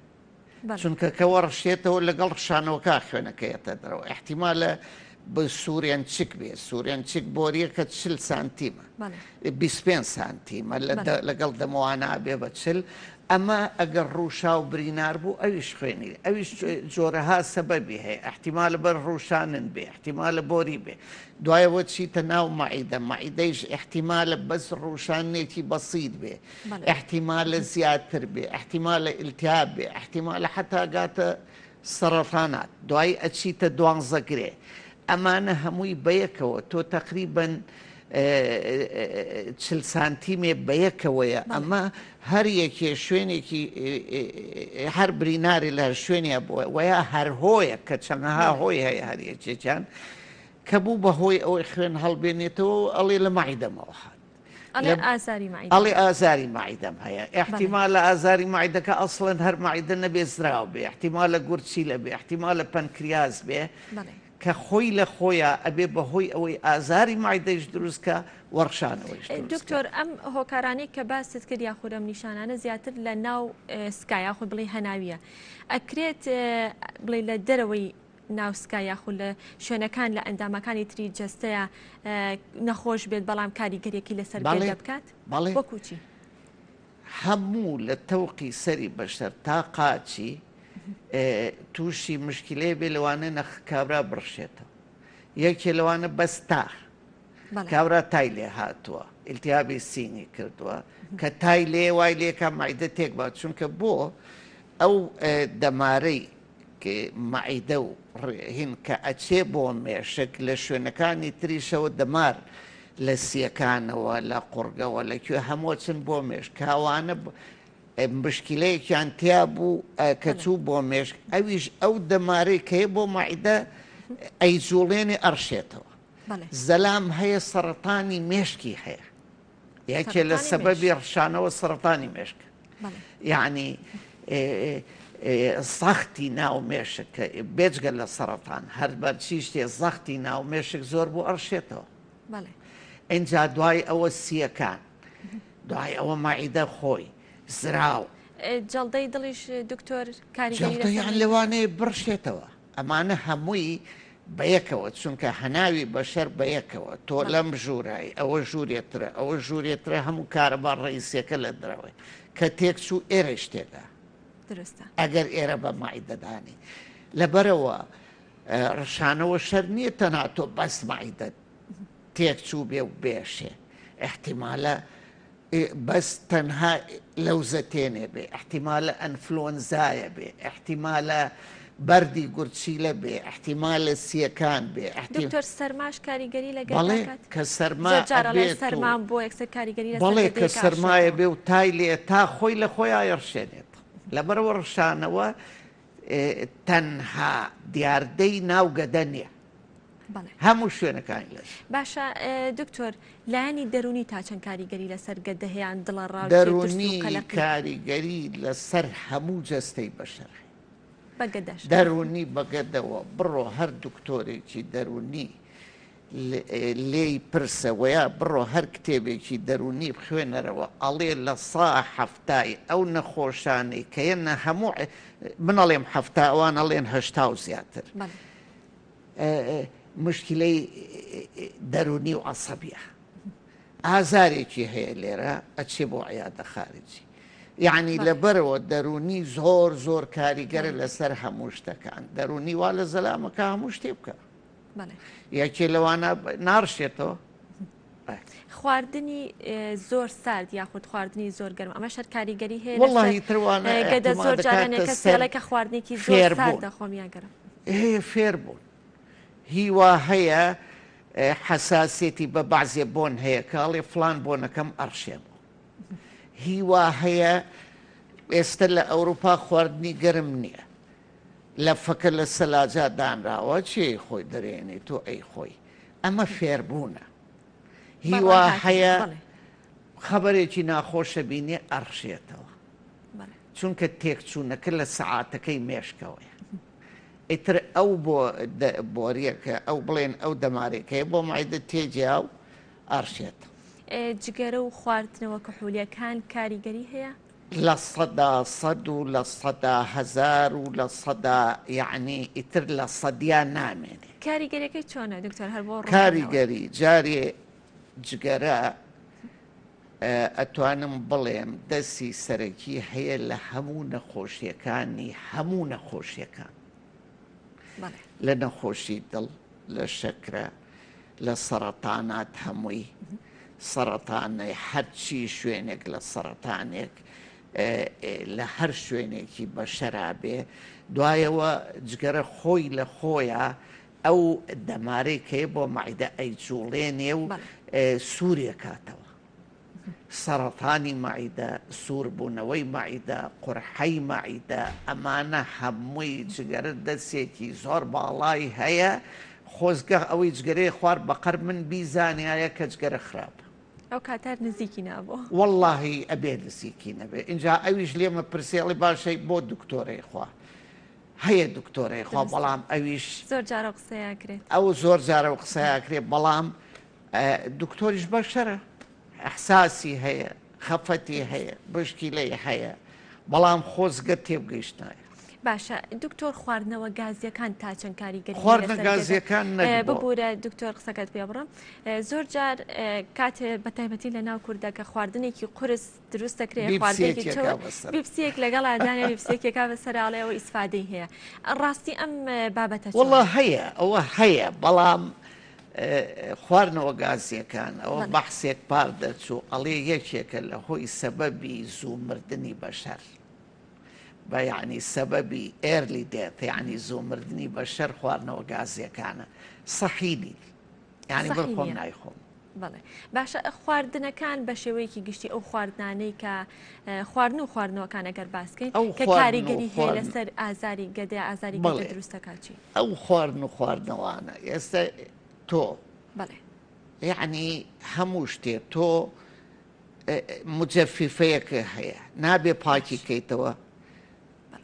چونکە کەوە ڕشێتەوە لەگەڵ ڕشانەوەکە خوێنەکەیەتە دەرەوە احتیمالە بە سوورێن چک بێ سوورێن چک بۆریەکە 40 سانتیمە 25 سانتیمە لەگەڵ دەمەوانە بێ بە 40 ئەمە ئەگەر ڕووشا و برینار بوو ئەویش خوێنی ئەویش جۆرەها سەبەبی هەیە احتیمالە بەر ڕووشانن بێ احتیمالە بۆری بێ دوایەوە چیتە ناو مایدە مایدەیش احتیمالە بەس ڕووشانێکی بەسیط بێ احتیمالە زیاتر بێ احتیمالە ئیلتیاب بێ احتیمالە حتا گاتە سەرەتانات دوای ئەچیتە دوانزەگرێ ئەمانە هەمووی بەیەکەوە تۆ تقریبن 40 سانتیمێ بەیەکەوەیە ئەمە هەر یەکێ شوێنێکی هەر بریناری لە شوێنە بووە ویا هەر هۆیە کە چەندەها هۆی هەیە هەر یەکێکیان کە بوو بەهۆی ئەوەی خوێن هەڵبێنێتەوە ئەڵێ لە مایدەمەوە هات ئەڵێ ئازاری مایدەم هەیە احتیمال لە ئازاری مایدەکە ئەسڵەن هەر مایدە نەبێ زراو بێ احتیمال لە گورچی لە بێ احتیمال لە پەنکریاز بێ کە خۆی لە خۆیە ئەبێ بەهۆی ئەوەی ئازاری مایدەیش دروستکە وەڕشانەوەیش دکتۆر ئەم هۆکارانی کە باست کرد یاخود ئەم نیشانانە زیاتر لە ناو سکایە خۆ بڵێ هەناویە ئەکرێت بڵێ لە دەرەوەی ناوسکا یاخود لە شوێنەکان لە ئەندامەکانی تری جەستەیە نەخۆش بێت بەڵام کاریگەریەکی لەسەر بێ بکات وەکوچی هەموو لە تەوقی سەری بەشەر تا قاچی تووشی مشکلەیە بێ لەوانە نەخ کابرا بڕشێتەوە یەکێ لەوانە بەستاخ کابرا تای لێ هاتووە ئیلتیابی سینی کردووە کە تای لێ وای لێکە مایدە تێک بات چونکە بۆ ئەو دەمارەی مایدە و هین کە ئەچێ بۆ مێشک لە شوێنەکانی تریشەوە دەمار لە سیەکانەوە لە قورگەوە لەکوێ هەموو چن بۆ مێش کاوانە مشکلەیەکیان تیا بوو کە چوو بۆ مێشک ئەویش ئەو دەمارەی کەیە بۆ مایدە ئەیجوڵێنێ ئەڕشێتەوە زەلام هەیە سەرەتانی مێشکی هەیە یەکێ لە سەبەبی ڕشانەوە سەرەتانی مێشکە یعنی زەختی ناو مێشک بێجگە لە سەرەتان هەر بەرچی شتێ زەختی ناو مێشک زۆر بوو ئەڕشێتەوە ئینجا دوای ئەوە سیەکان دوای ئەوە مایدە خۆی زراو جەڵدەی دڵیش دکتۆر کاریگەریان لەوانەیە بڕشێتەوە ئەمانە هەمووی بەیەکەوە چونکە هەناوی بەشەر بەیەکەوە تۆ لەم ژوورایی ئەوە ژوورێترە ئەوە ژوورێترە هەموو کارەبا ڕئیسیەکە لە درەوەی کە تێک چوو ئێرەش تێدا ئەگەر ئێرە بە مایدەدانی لەبەرەوە ڕشانەوە شەر نییە تەنها تۆ بەس مایدە تێک چوو بێ و بێشێ احتیمالە بەس تەنها لەوزەتێنێ بێ احتیمالە ئەنفلۆنزایە بێ احتیمالە بەردی گورچیلە بێ احتیمالە سیەکان بێ دکتۆر سەرماش کاریگەری لەگەڵ کە سەرمان بۆ یەکسەر کاریگەری بەڵێ کە سەرمایە بێ و تای لێ تا خۆی لە خۆی ئایڕشێنێت لەبەرەوە ڕشانەوە تەنها دیاردەی ناوگەدە نییە هەموو شوێنەکانی لەش باشە دکتۆر لایەنی دەرونی تا چەند کاریگەری لەسەر گەدە هەیەیان دڵە ڕاو دەرونی کاریگەری لەسەر هەموو جەستەی بەشەر دەرونی بەگەدەوە بڕۆ هەر دکتۆرێکی دەرونی لێی پرسەوەیە بڕۆ هەر کتێبێکی دەرونی بخوێنەرەوە ئەڵێ لە 170 ئەو نەخۆشانەی کەیەنە هەموو منەڵێم هەفتا ئەوان ئەڵێن 80 و زیاتر مشکلەی دەرونی و عەسەبیە ئازارێکی هەیە لێرە ئەچێ بۆ عیادە خارجی یعنی لەبەرەوە دەرونی زۆر زۆر کاریگەرە لەسەر هەموو شتەکان دەرونی وا لە زەلامەکە هەموو شتێ بکە یەکێ لەوانە ناڕشێتەوە خواردنی زۆر سارد یاخود خواردنی زۆر گەرم ئەمە شەر کاریگەری هەیە وەڵاهی تروانە گەدە زۆر جارانێکە سێڵێکە خواردنێکی زۆر سارد دەخۆمیان گەرم هەیە فێر بوون هیوا هەیە حساسێتی بە بەعزێ بۆن هەیە کاڵێ فلان بۆنەکەم ئەڕشێ بوو هیوا هەیە ئێستا لە ئەوروپا خواردنی گەرم نییە لە فەکە لە سەلاجا دانراوە چێ خۆی دەرێنێت تۆ ئەی خۆی ئەمە فێربوونە هیوا هەیە خەبەرێکی ناخۆشە بینێ ئەڕشێتەوە چونکە تێکچوونەکە لە سەعاتەکەی مێشکەوەیە ئیتر ئەو بۆریەکە ئەو بڵێن ئەو دەمارێکەیە بۆ مایدە تێجیا و ئەڕشێت جگەرە و خواردنەوە کەحولیەکان کاریگەری هەیە لە سەدا سەد و لە سەدا هەزار و لە سەدا یعنی ئیتر لە سەدیا نامێنێ کاریگەریەکەی چۆنە دکتۆر هەر بۆ کاریگەری جارێ جگەرە ئەتوانم بڵێم دەستی سەرەکی هەیە لە هەموو نەخۆشیەکان لە نەخۆشی دڵ لە شەکرە لە سەرەتانات هەمووی سەرەتانەی هەرچی شوێنێک لە سەرەتانێک لە هەر شوێنێکی بەشەرابێ دوایەوە جگەرە خۆی لە خۆیە ئەو دەمارەی بۆ مایدە ئەیجوڵێنێ و سوورێ کاتەوە سەرەتانی مایدە سووربوونەوەی مایدە قورحەی مایدە ئەمانە هەمووی جگەرە دەستێکی زۆر باڵای هەیە خۆزگە ئەوەی جگەرەی خوارد بەقەر من بیزانایە کە جگەرە خراپە ئەو کاتار نزیکی نابوو واللهی ئەبێ نزیکی نەبێ اینجا ئەویش لێمە پرسێڵی باشەی بۆ دکتۆرەی خوا هەیە دکتۆرەی خوا بەڵام ئەویش زۆر جارە قسەیاکرێت ئەو زۆر جارە قسەیاکرێت بەڵام دکتۆریش بەشەرە ئەحساسی هەیە خەفەتی هەیە بشکی لێ هەیە بەڵام خۆزگە تێبگەیشتایە باشە دکتۆر خواردنەوە گازیەکان تا چەند کاریگەری خواردنە گازیەکان ببوورە دکتۆر قسەکەت پێ بڕم زۆر جار کاتێ بەتایبەتی لە ناو کوردەکە خواردنێکی قورس دروست دەکرێت خواردێکی بیپسیەک لەگەڵ ئادانە بیپسیەکێکا بە سەراڵەوە ئیسفادەی هەیە ڕاستی ئەم بابەتە وەڵڵا هەیە ئەوە هەیە بەڵام خواردنەوە گازیەکان ئەوە بەحسێک پار دەچوو ئەڵێ یەکێکە لە هۆی سەبەبی زوو مردنی بەشەر بە یعنی سەبەبی ئێرلی دێت یعنی زوو مردنی بەشەر خواردنەوە گازیەکانە سەحیلی یعنی بڕخۆم نایخۆم بەڵێ باشە خواردنەکان بە شێوەیەکی گشتی ئەو خواردانەی کە خواردن و خواردنەوەکان ئەگەر باسکەین کە کاریگەری هەیە لەسەر ئازاری گەدە ئازاری گەدە دروستەکەچی ئەو خواردن و خواردنەوەانە ئێستا تۆ بەڵێ یعنی هەموو شتێ تۆ مجەفیفەیەکە هەیە نابێ پاکی کەیتەوە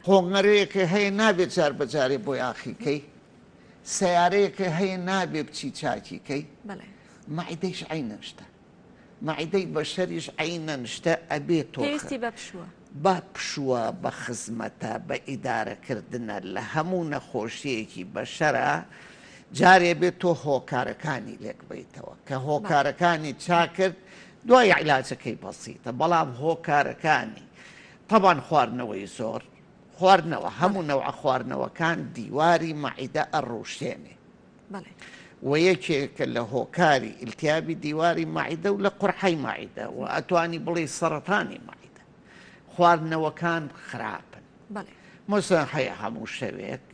قۆنگەرەیەکە هەیە نابێت جار بەجارێ بۆ یاخیکەی سیارەیەکە هەیە نابێ بچی چاکیکەی مەعیدەیش عینە شتە مەعیدەی بەشەریش عینە شتە ئەبێت تۆ پێویستی بە پشووە بە پشووە بە خزمەتە بە ئیدارەکردنە لە هەموو نەخۆشیەکی بەشەرە جارێ بێت تۆ هۆکارەکانی لێک بیتەوە کە هۆکارەکانی چاکرد دوای عیلاجەکەی بەسیتە بەڵام هۆکارەکانی طبعاً خواردنەوەی زۆر خواردنەوە هەموو نەوع خواردنەوەکان دیواری مەعیدە ئەڕوشێنێ و یەکێکە لە هۆکاری ئیلتیابی دیواری مەعیدە و لە قورحەی مەعیدە و ئەتوانی بڵێ سەرەتانی مەعیدە خواردنەوەکان خراپن مەسەڵەن هەیە هەموو شەوێک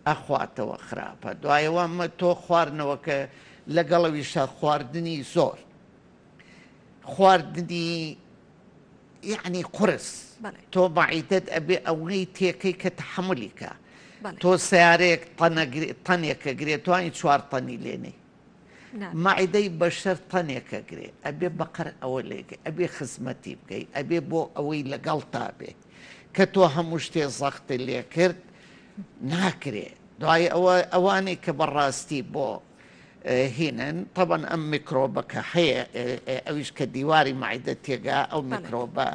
ئەخواتەوە خراپە دوایەوە مە تۆ خواردنەوەکە لەگەڵەویشە خواردنی زۆر خواردنی یعنی قرس تۆ مەعیدەت ئەبێ ئەوەی تێکەی کە تەحملیکە تۆ سیارەیەک تەنێکە گرێت توانی 4 تەنی لێنێ مەعیدەی بەشەر تەنێکە گرێ ئەبێ بەقەر ئەوە لێگە ئەبێ خزمەتی بکەی ئەبێ بۆ ئەوەی لەگەڵ تا بێ کە تۆ هەموو شتێ زەختی لێ کرد ناکرێ دوای ئەوانەی کە بەڕاستی بۆ هینن طبعا ئەم میکرۆبەکە هەیە ئەویش کە دیواری مەعیدە تێگا ئەو میکرۆبە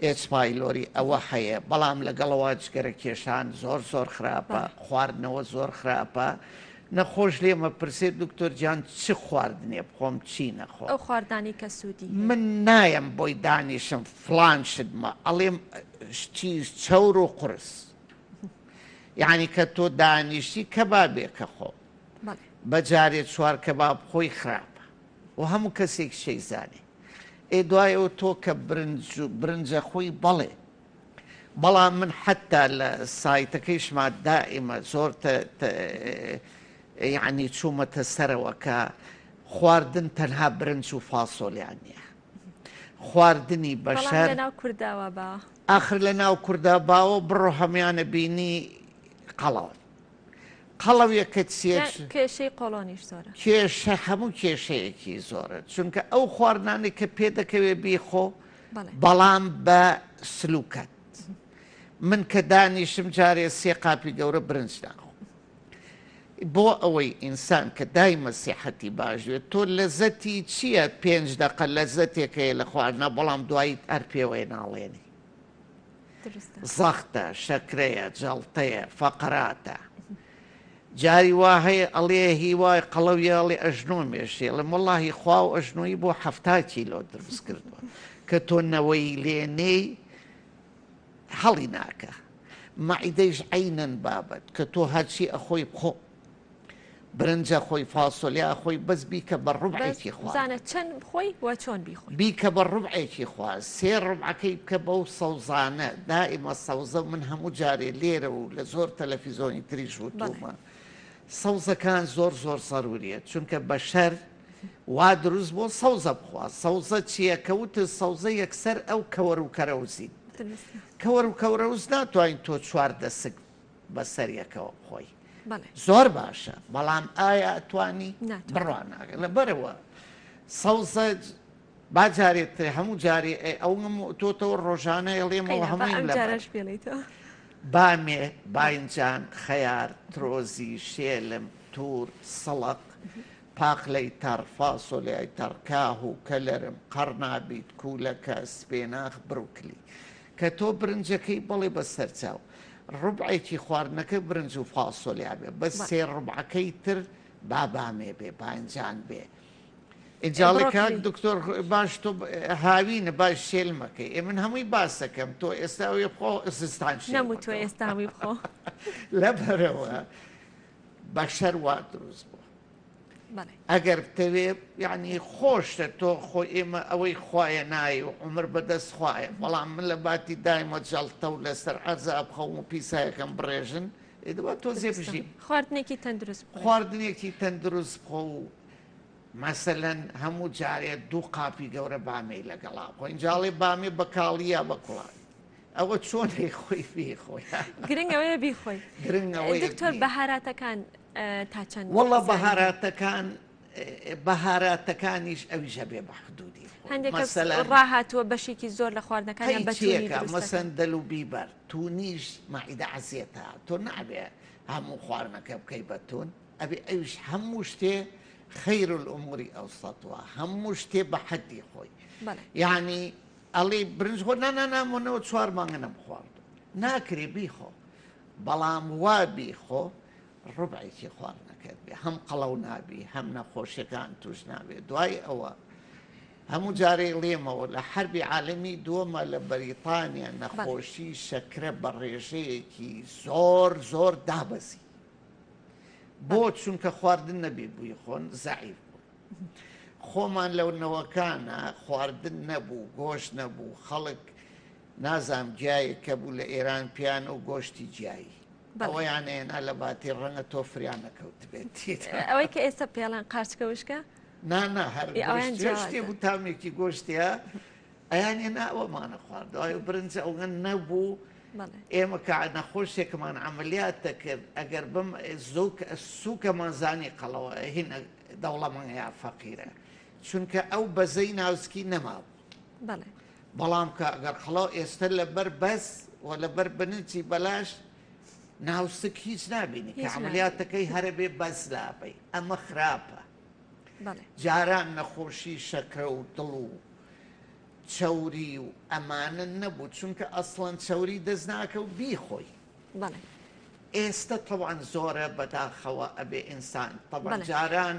ئێچپایلۆری ئەوە هەیە بەڵام لەگەڵەوە جگەرە کێشان زۆر زۆر خراپە خواردنەوە زۆر خراپە نەخۆش لێمە پرسێت دکتۆر جان چ خواردنێ بخۆم چی نەخۆم ئەو خواردانی کە سوودی من نایم بۆی دانیشم فلان شتمە ئەڵێم چیز چەور و قرس یعنی کە تۆ دانیشتی کەبابێکە خۆ بەجارێت چوار کەباب خۆی خراپە و هەموو کەسێک شەی زانێ ئێ دوایەوە تۆ کە برنجە خۆی بەڵێ بەڵام من حتا لە سایتەکەیشما دائیمە زۆر یعنی چوومەتە سەرەوە کە خواردن تەنها برنج و فاسۆلیان نییە خواردنی بەشەر ئاخر لە ناو کووردا باوە بڕۆ هەمیانە بینی قەڵەوە قەڵەویە کە کێشەی قۆڵۆنیش زۆرە کێشە هەموو کێشەیەکی زۆرە چونکە ئەو خواردانێک کە پێ دەکەوێ بیخۆ بەڵام بە سلوکەت من کە دانیشم جارێ سێ قاپی گەورە برنج ناخۆ بۆ ئەوەی ئینسان کە دایمە سیحەتی باشوێت تۆ لەزەتی چییە 5 دقە لەزەتێکەیە لە خواردنە بەڵام دوایی هەر پێوەی ناڵێنی زەختە شەکرەیە جەڵتەیە فەقراتە جاری وا هەیە ئەڵێ هیوای قەڵەویە ئەڵێ ئەژنۆ مێشێ لە وەڵڵاهی خوا و ئەژنۆیی بۆ 70 کیلۆ دروست کردووە کە تۆ نەوەی لێنەی هەڵی ناکە مەعیدەیش عینەن بابەت کە تۆ هەرچی ئەخۆی بخۆ برنجە خۆی فاسۆلیا خۆی بەس بیکە بە ڕوبعێکی خوازانە چەند بخۆی وە چۆن بیخۆی بیکە بە ڕوبعێکی خواز سێ ڕوبعەکەی بکە بەو سەوزانە دائیمە سەوزە من هەموو جارێ لێرە و لە زۆر تەلەڤیزۆنی تریش وتومە سەوزەکان زۆر زۆر سەروریە چونکە بەشەر وا دروست بۆ سەوزە بخوا سەوزە چییە کەوتە سەوزە یەکسەر ئەو کەوەر و کەرەوزین کەوەر و کەورەوز ناتوانین تۆ 4 سک بەسەریەکەوە بخۆی زۆر باشە بەڵام ئایا ئەتوانی بڕواناگە لەبەرەوە سەوزە باجارێت هەموو جارێ ئەو تۆتەوە ڕۆژانە ئەڵێمەوە هەمووی لە بامێ باینجان خەیار ترۆزی شێلم توور سەڵق پاقلەی تەڕ فاسۆلیای تەڕ کاه و کەلەرم قەرنابیت کوولەکە سپێناخ بروکلی کە تۆ برنجەکەی بەڵێ بەسەر چاو ڕوبعێکی خواردنەکە برنج و فاسۆلیا بێ بەس سێ ڕوبعەکەی تر بابامێ بێ باینجان بێ ئینجاڵێکا دکتۆر باش تۆ هاوینە باش شێلمەکەی ئێ من هەمووی باسەکەم تۆ ئێستاوێ بخۆ ئسستان نەموو تۆ ئێستاوی بخۆ لەبەرەوە بەشەر وا دروست بوو ئەگەر بتەوێ یعنی خۆشتە تۆ خۆی ئێمە ئەوەی خوایە نایی و عمر بەدەست خوایە بەڵام من لە باتی دایمە جەڵتە و لەسەر عەرزە بخەوم و پیسایەکەم بڕێژن ئێدەبا تۆ زێ بژیم خواردنێکی تەندروست خواردنێکی تەندروست بخۆ و مەسەلەن هەموو جارێت 2 قاپی گەورە بامەی لەگەڵا خۆ ئینجاڵێ بامێ بە کاڵیە بە کوڵان ئەوە چۆنی خۆی بیخۆی گرنگەوەیە بیخۆی گرنگەوەی دکتۆر بەهاراتەکان تا چەند وەڵە بەهاراتەکانیش ئەویشە بێ بە حدودی هەندێک ڕاهاتووە بەشێکی زۆر لە خواردنەکان مەسەن دەل و بیبەر تونیش مەعیدە عەزیەتە تۆ نابێ هەموو خواردنەکە بکەی بەتون ئەبێ ئەویش هەموو شتێ خەیر الئوموری ئەوسەتوە هەموو شتێ بە حەدی خۆی یعنی ئەڵێ برنج خۆ نانامۆنەوە 4 مانگە نەبخواردن ناکرێ بیخۆ بەڵام وا بیخۆ ڕوبعێکی خواردنەکەت بێ هەم قەڵەو نابی هەم نەخۆشیەکان توش نابێت دوای ئەوە هەموو جارێ لێمەوە لە حربی عالەمی دووەمە لە بەریتانیا نەخۆشی شەکرە بە ڕێژەیەکی زۆر زۆر دابەزی بۆ چونکە خواردن نەبێ بووی خۆن زەعیف بوو خۆمان لەو نەوەکانە خواردن نەبوو گۆشت نەبوو خەڵک نازام گیایە کە بوو لە ئێران پیانە و گۆشتی گیایی ئەوەیانێنا لە باتی ڕەنگە تۆ فریان نەکەوت بێت ئەوەی کە ئێستا پێڵان قارچکەوشکە نانا هەر شتێ بوو تامێکی گۆشتیە ئەیان هێنا ئەوەمانە خوارد ئەو برنج ئەوگە نەبوو ئێمە کە نەخۆشێکمان عملیاتە کرد ئەگەر بم سووکەمان زانی قەڵەوە هین دەوڵەمان یا فەقیرە چونکە ئەو بەزەی ناوسکی نەمابوو بەڵام کە ئەگەر خەڵەو ئێستا لەبەر بەس و لەبەر بنچی بەلاش ناوسک هیچ نابینی کە عملیاتەکەی هەرە بێ بەس لابەی ئەمە خراپە جاران نەخۆشی شەکرە و دڵ و چەوری و ئەمانە نەبوو چونکە ئەسڵەن چەوری دەست ناکە و بیخۆی ئێستا طبعاً زۆرە بەداخەوە ئەبێ ئینسان طبعاً جاران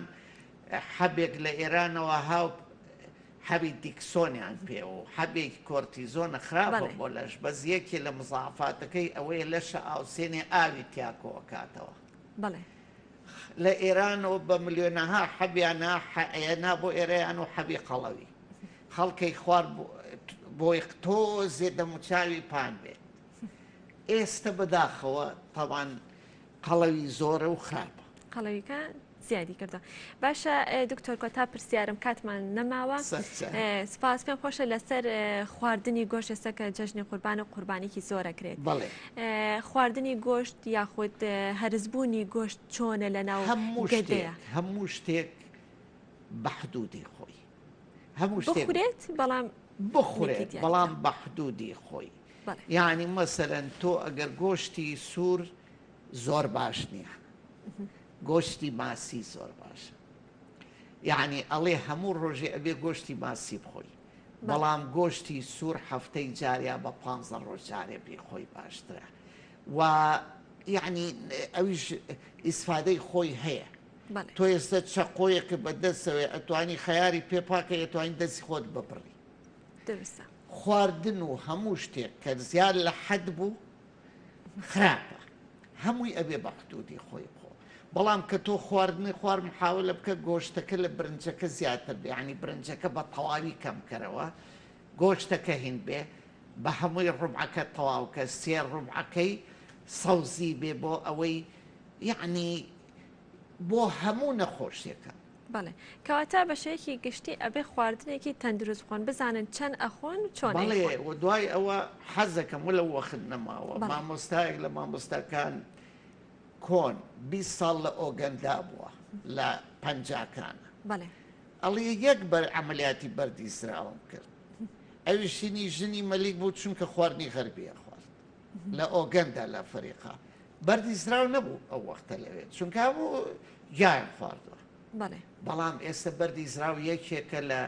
حەبێک لە ئێرانەوە هاو حەبی دیکسۆنیان پێ و حەبێکی کۆرتیزۆنە خراپە بۆ لەش بەس یەکێ لە مزاعفاتەکەی ئەوەیە لەشە ئاوسێنێ ئاوی تیاکۆ کاتەوە لە ئێرانەوە بە ملیۆنەها حەبیانە حەیەنا بۆ ئێرەیان و حەبی قەڵەوی خەڵکەی خوار بۆی تۆزێ دەموچاوی پان بێت ئێستا بەداخەوە طبعاً قەڵەوی زۆرە و خراپە قەڵەویکە زیادی کردە باشە دکتۆر کۆتا پرسیارم کاتمان نەماوە سپاس پێم خۆشە لەسەر خواردنی گۆشت ئێستا کە جەژنی قوربان و قوربانێکی زۆرەکرێت خواردنی گۆشت یاخود هەرزبوونی گۆشت چۆنە لە ناو گەدەیە هەموو شتێک بە حدودی خۆی هەموو بخورێت بەڵام بخورێت بەڵام بە حدودی خۆی یعنی مەسەرەن تۆ ئەگەر گۆشتی سوور زۆر باش نییە گۆشتی ماسی زۆر باشە یعنی ئەڵێ هەموو ڕۆژێ ئەبێ گۆشتی ماسی بخۆی بەڵام گۆشتی سوور هەفتەی جاریا بە 15 ڕۆژ جارێ بخۆی باشترە و یعنی ئەویش ئیسفادەی خۆی هەیە تۆ ئێستا چەقۆیەکە بەدەستەوەی ئەتوانی خەیاری پێپاکە ئەتوانی دەستی خۆت بپڕی خواردن و هەموو شتێک کە زیاد لە حەد بوو خراپە هەمووی ئەبێ بە حدودی خۆی بخۆ بەڵام کە تۆ خواردنی خوار محاولە بکە گۆشتەکە لە برنجەکە زیاتر بێ ینی برنجەکە بە تەواوی کەمکەرەوە گۆشتەکە هین بێ بە هەمووی ڕوبعەکە تەواوکە سێ ڕوبعەکەی سەوزی بێ بۆ ئەوەی یعنی بۆ هەموو نەخۆشیەکە بەڵێ کەواتە بەشەیەکی گشتی ئەبێ خواردنێکی تەندروست بخۆن بزانن چەند ئەخۆن چۆن بەڵێ و دوای ئەوە حەزەکەم وە لە وەخت نەماوە مامۆستایەک لە مامۆستاکان کۆن 20 ساڵ لە ئۆگەندا بووە لە پەنجاکانە ئەڵێ یەک بەر عەمەلیاتی بەردیسراوم کرد ئەویشینی ژنی مەلیک بوو چونکە خواردنی غەربیە خوارد لە ئۆگەندا لە فەریقا بەردیسراو نەبوو ئەو وەختە لەوێت چونکە هەموو گیان خواردووە بەڵام ئێستا بەردیسراو یەکێکە لە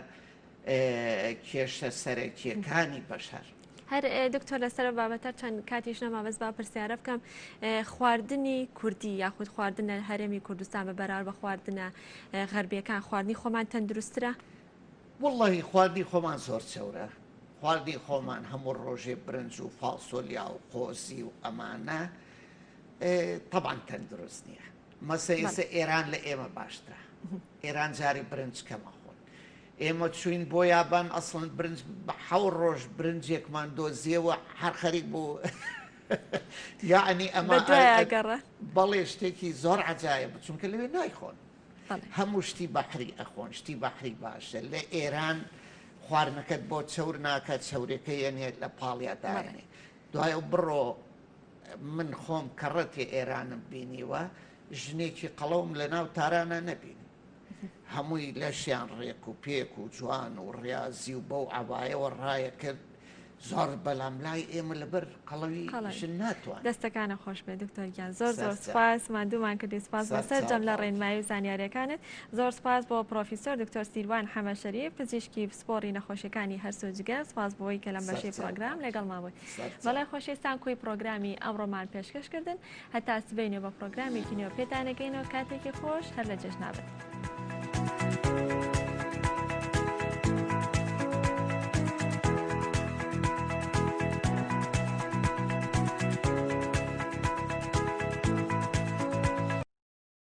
کێشە سەرەکیەکانی بەشەر هەر دکتۆر لەسەر بابەتە چەند کاتیش نەما بەس با پرسیارە بکەم خواردنی کوردی یاخود خواردنە هەرێمی کوردستان بە بەراورد بە خواردنە غەربیەکان خواردنی خۆمان تەندروسترە وەڵڵاهی خواردنی خۆمان زۆر چەورە خواردنی خۆمان هەموو ڕۆژێ برنج و فاسۆلیا و قۆزی و ئەمانە طبعاً تەندروست نییە مەسە ئێستا ئێران لە ئێمە باشترە ئێران جاری برنج کەمە خۆن ئێمە چوین بۆ یابان ئەسڵن برنج بە 7 ڕۆژ برنجێکمان دۆزیەوە هەر خەریک بوو یعنی ئەمە بەڵێ شتێکی زۆر عەجایب چونکە لەوێ نایخۆن هەموو شتی بەحری ئەخۆن شتی بەحری باشە لە ئێران خواردنەکەت بۆ چەور ناکات چەورەکە یەنێت لە پاڵیا داێنێ دوایە بڕۆ من خۆم کەڕەتی ئێرانم بینیوە ژنێکی قەڵەوم لە ناو تارانە نەبینی هەمووی لەشیان ڕێک و پێک و جوان و ڕاضی و بەو عەبایەوە ڕایە کرد زۆر بەلام لای ئێمە لەبەر قەڵەوی ژن ناتوان دەستەکانە خۆش بێ دکتۆرگیان زۆر زۆر سپاس مادوومان کردی سپاس بەسەر جەم لە ڕێنمایی و زانیاریەکانت زۆر سپاس بۆ پرۆفیسۆر دکتۆر سیروان حەمەشەریف پزیشکی پسپۆڕی نەخۆشیەکانی هەرس و جگەر سپاس بۆەوەی کە لەم بەشەی پرۆگرام لەگەڵ مابووی بەڵێ خۆشەویستان کۆی پرۆگرامی ئەمڕۆمان پێشکەشکردن هەتا سبەینێ بە پرۆگرامێکی نوێ پێتانەگەینەوە کاتێکی خۆش هەر لە جەژنابێت.